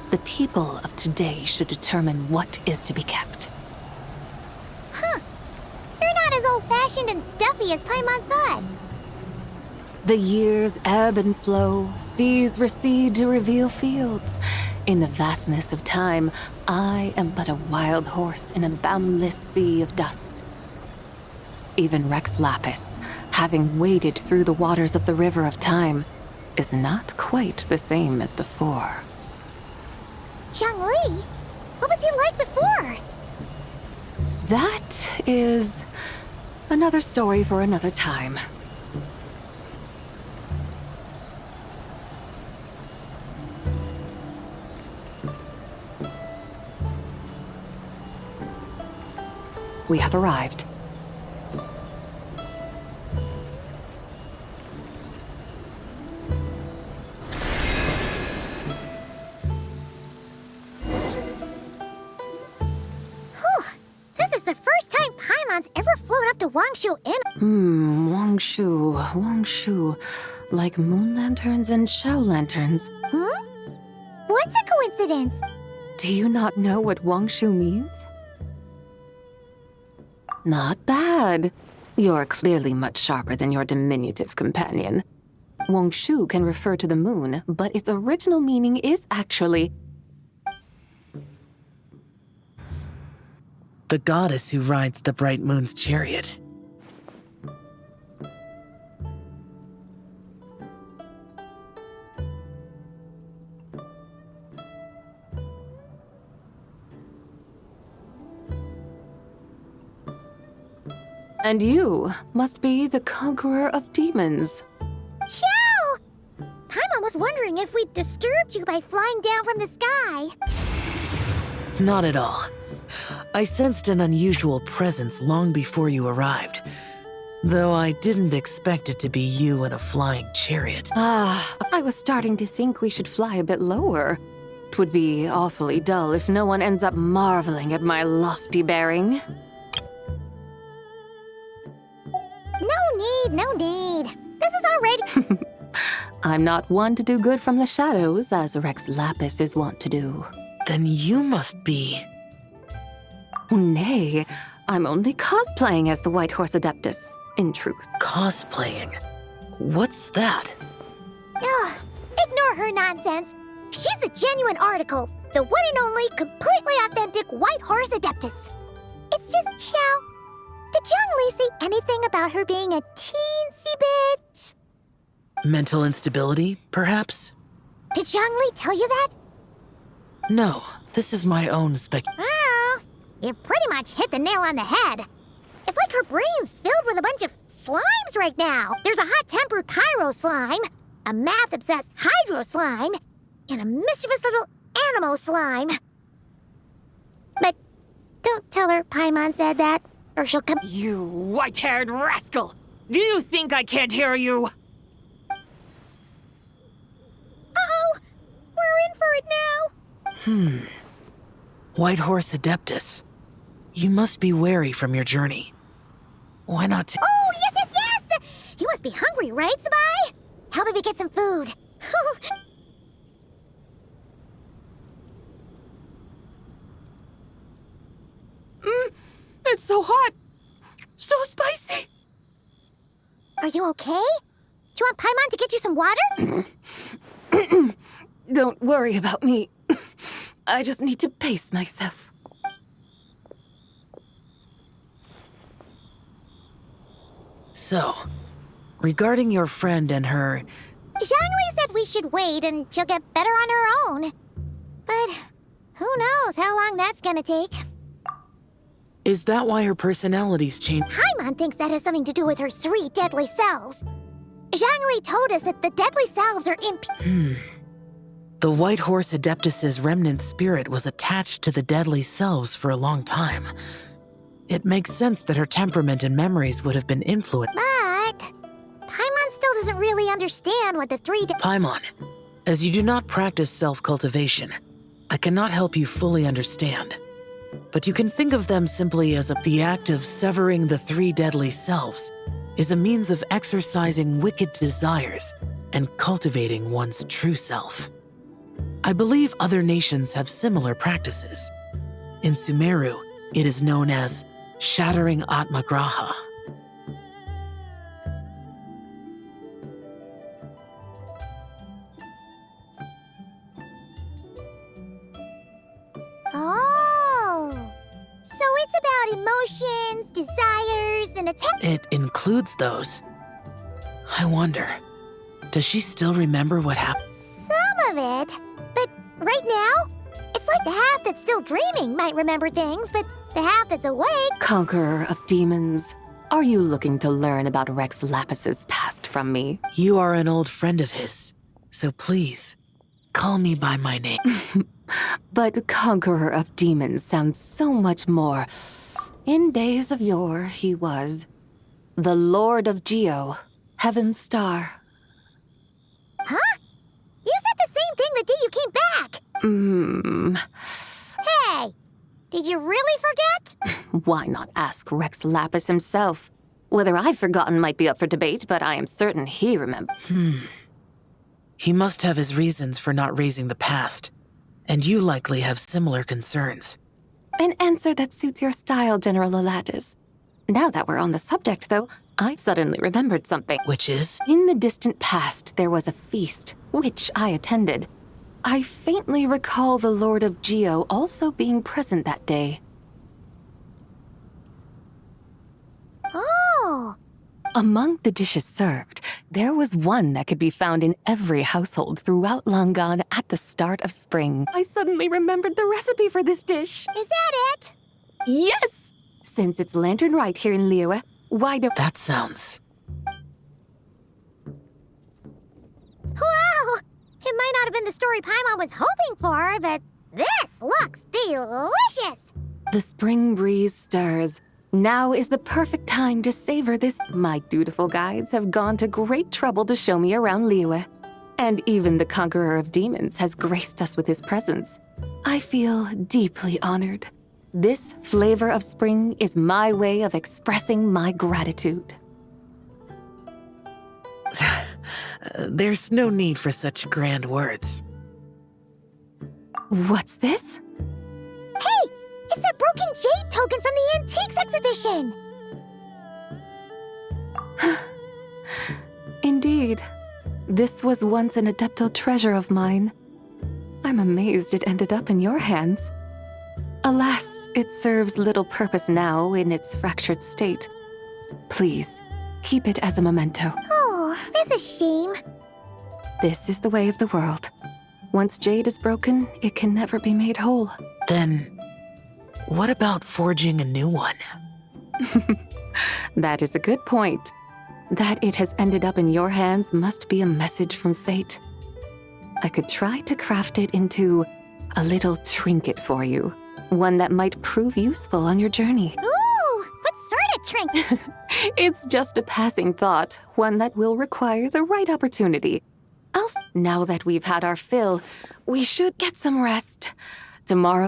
The people of today should determine what is to be kept. Huh. You're not as old-fashioned and stuffy as Paimon thought. The years ebb and flow, seas recede to reveal fields. In the vastness of time, I am but a wild horse in a boundless sea of dust. Even Rex Lapis, having waded through the waters of the river of time, is not quite the same as before. Zhongli? What was he like before? That is another story for another time. We have arrived. This is the first time Paimon's ever flown up to Wangshu Inn. Wangshu. Like moon lanterns and shao lanterns. What's a coincidence? Do you not know what Wangshu means? Not bad. You're clearly much sharper than your diminutive companion. Wangshu can refer to the moon, but its original meaning is actually the goddess who rides the bright moon's chariot. And you must be the conqueror of demons. Xiao! Paimon was wondering if we'd disturbed you by flying down from the sky. Not at all. I sensed an unusual presence long before you arrived. Though I didn't expect it to be you in a flying chariot. I was starting to think we should fly a bit lower. It would be awfully dull if no one ends up marveling at my lofty bearing. No need. This is already... I'm not one to do good from the shadows, as Rex Lapis is wont to do. Then you must be... Nay, I'm only cosplaying as the White Horse Adeptus, in truth. Cosplaying? What's that? Ugh, ignore her nonsense. She's a genuine article. The one and only, completely authentic White Horse Adeptus. It's just, Xiao, did Zhongli say anything about her being a teensy bit... Mental instability, perhaps? Did Zhongli tell you that? No, this is my own Oh, you pretty much hit the nail on the head. It's like her brain's filled with a bunch of slimes right now. There's a hot-tempered pyro slime, a math-obsessed hydro slime, and a mischievous little animo slime. But don't tell her Paimon said that, or she'll come— You white-haired rascal! Do you think I can't hear you? Uh-oh! We're in for it now! White Horse Adeptus. You must be wary from your journey. Why not Oh, yes! You must be hungry, right, Zibai? How about we get some food? It's so hot! So spicy! Are you okay? Do you want Paimon to get you some water? Don't worry about me. I just need to pace myself. So, regarding your friend and her... Zhongli said we should wait and she'll get better on her own. But who knows how long that's gonna take. Is that why her personality's changed? Paimon thinks that has something to do with her 3 deadly selves. Zhongli told us that the deadly selves are The White Horse Adeptus's remnant spirit was attached to the deadly selves for a long time. It makes sense that her temperament and memories would have been influenced. But Paimon still doesn't really understand what the 3 Paimon, as you do not practice self-cultivation, I cannot help you fully understand. But you can think of them simply as the act of severing the 3 deadly selves is a means of exercising wicked desires and cultivating one's true self. I believe other nations have similar practices. In Sumeru, it is known as shattering Atmagraha. Oh, so it's about emotions, desires, and It includes those. I wonder, does she still remember what happened? Some of it. But right now, it's like the half that's still dreaming might remember things, but the half that's awake... Conqueror of demons, are you looking to learn about Rex Lapis's past from me? You are an old friend of his, so please, call me by my name. But Conqueror of Demons sounds so much more. In days of yore, he was the Lord of Geo, Heaven's Star. Huh? You said the same thing the day you came back! Hey! Did you really forget? Why not ask Rex Lapis himself? Whether I've forgotten might be up for debate, but I am certain he remembers. He must have his reasons for not raising the past, and you likely have similar concerns. An answer that suits your style, General Elatis. Now that we're on the subject, though, I suddenly remembered something. Which is? In the distant past, there was a feast, which I attended. I faintly recall the Lord of Geo also being present that day. Oh! Among the dishes served, there was one that could be found in every household throughout Langan at the start of spring. I suddenly remembered the recipe for this dish. Is that it? Yes! Since it's Lanternlit here in Liyue, why don't... That sounds... Wow! It might not have been the story Paimon was hoping for, but this looks delicious! The spring breeze stirs. Now is the perfect time to savor this. My dutiful guides have gone to great trouble to show me around Liyue. And even the conqueror of demons has graced us with his presence. I feel deeply honored. This flavor of spring is my way of expressing my gratitude. There's no need for such grand words. What's this? Hey! It's that broken jade token from the antiques exhibition! Indeed. This was once an adeptal treasure of mine. I'm amazed it ended up in your hands. Alas, it serves little purpose now in its fractured state. Please, keep it as a memento. Oh, that's a shame. This is the way of the world. Once jade is broken, it can never be made whole. Then, what about forging a new one? That is a good point. That it has ended up in your hands must be a message from fate. I could try to craft it into a little trinket for you. One that might prove useful on your journey. Ooh, what sort of trinket? It's just a passing thought, one that will require the right opportunity. Now that we've had our fill, we should get some rest. Tomorrow...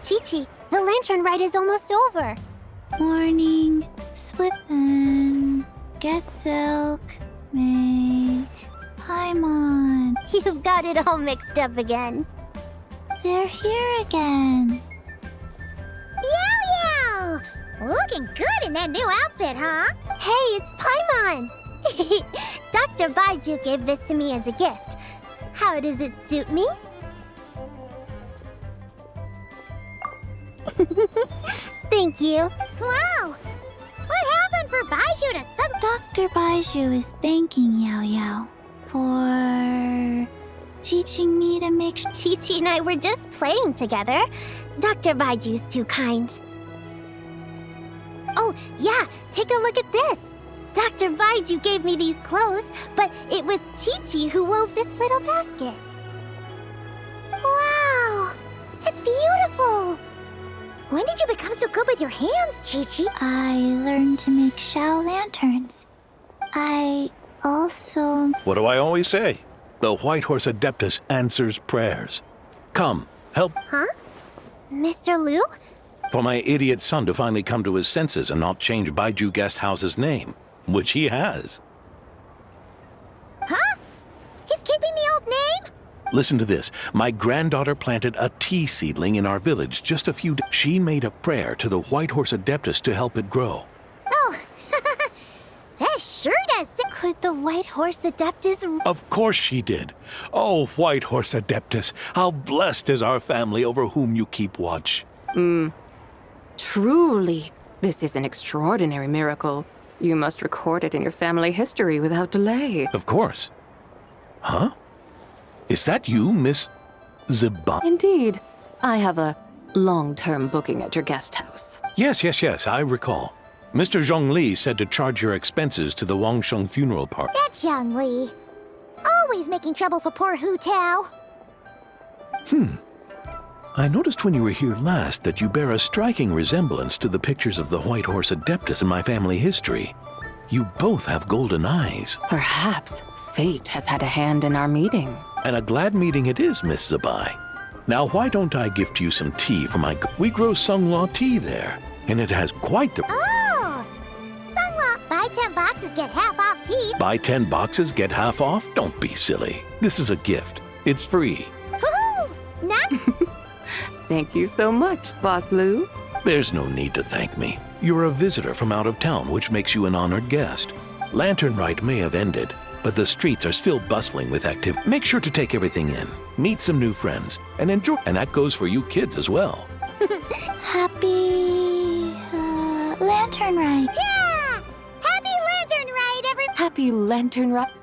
Chi-Chi, the lantern ride is almost over. Morning, Swippen, get silk, make, Paimon. You've got it all mixed up again. They're here again. Yow! Looking good in that new outfit, huh? Hey, it's Paimon! Dr. Baiju gave this to me as a gift. How does it suit me? Thank you. Wow! What happened for Baiju to suddenly... Dr. Baiju is thanking Yao Yao for teaching me to make Chi-Chi and I were just playing together. Dr. Baiju's too kind. Oh, yeah, take a look at this. Dr. Baiju gave me these clothes, but it was Chi-Chi who wove this little basket. Wow! That's beautiful! When did you become so good with your hands, Chi-Chi? I learned to make Shao lanterns. I also... What do I always say? The White Horse Adeptus answers prayers. Come, help. Huh? Mr. Liu? For my idiot son to finally come to his senses and not change Baiju Guest House's name, which he has. Huh? He's keeping the old name? Listen to this. My granddaughter planted a tea seedling in our village just a few days. She made a prayer to the White Horse Adeptus to help it grow. Oh, that sure does. Could the White Horse Adeptus... Of course she did. Oh, White Horse Adeptus, how blessed is our family over whom you keep watch. Truly, this is an extraordinary miracle. You must record it in your family history without delay. Of course. Huh? Is that you, Miss Zibai? Indeed. I have a long-term booking at your guest house. Yes, I recall. Mr. Zhongli said to charge your expenses to the Wangsheng funeral party. That Zhongli. Always making trouble for poor Hu Tao. I noticed when you were here last that you bear a striking resemblance to the pictures of the White Horse Adeptus in my family history. You both have golden eyes. Perhaps fate has had a hand in our meeting. And a glad meeting it is, Miss Zibai. Now, why don't I gift you some tea for my... We grow Sunglaw tea there, and it has quite the... Oh! Sunglaw, buy 10 boxes, get half off tea. Indeed. Buy 10 boxes, get half off? Don't be silly. This is a gift. It's free. Woohoo! Not Thank you so much, Boss Lou. There's no need to thank me. You're a visitor from out of town, which makes you an honored guest. Lanternlight may have ended, but the streets are still bustling with activity. Make sure to take everything in, meet some new friends, and enjoy. And that goes for you kids as well. Happy... Lantern Ride. Yeah! Happy Lantern Ride, everybody! Happy Lantern Ride.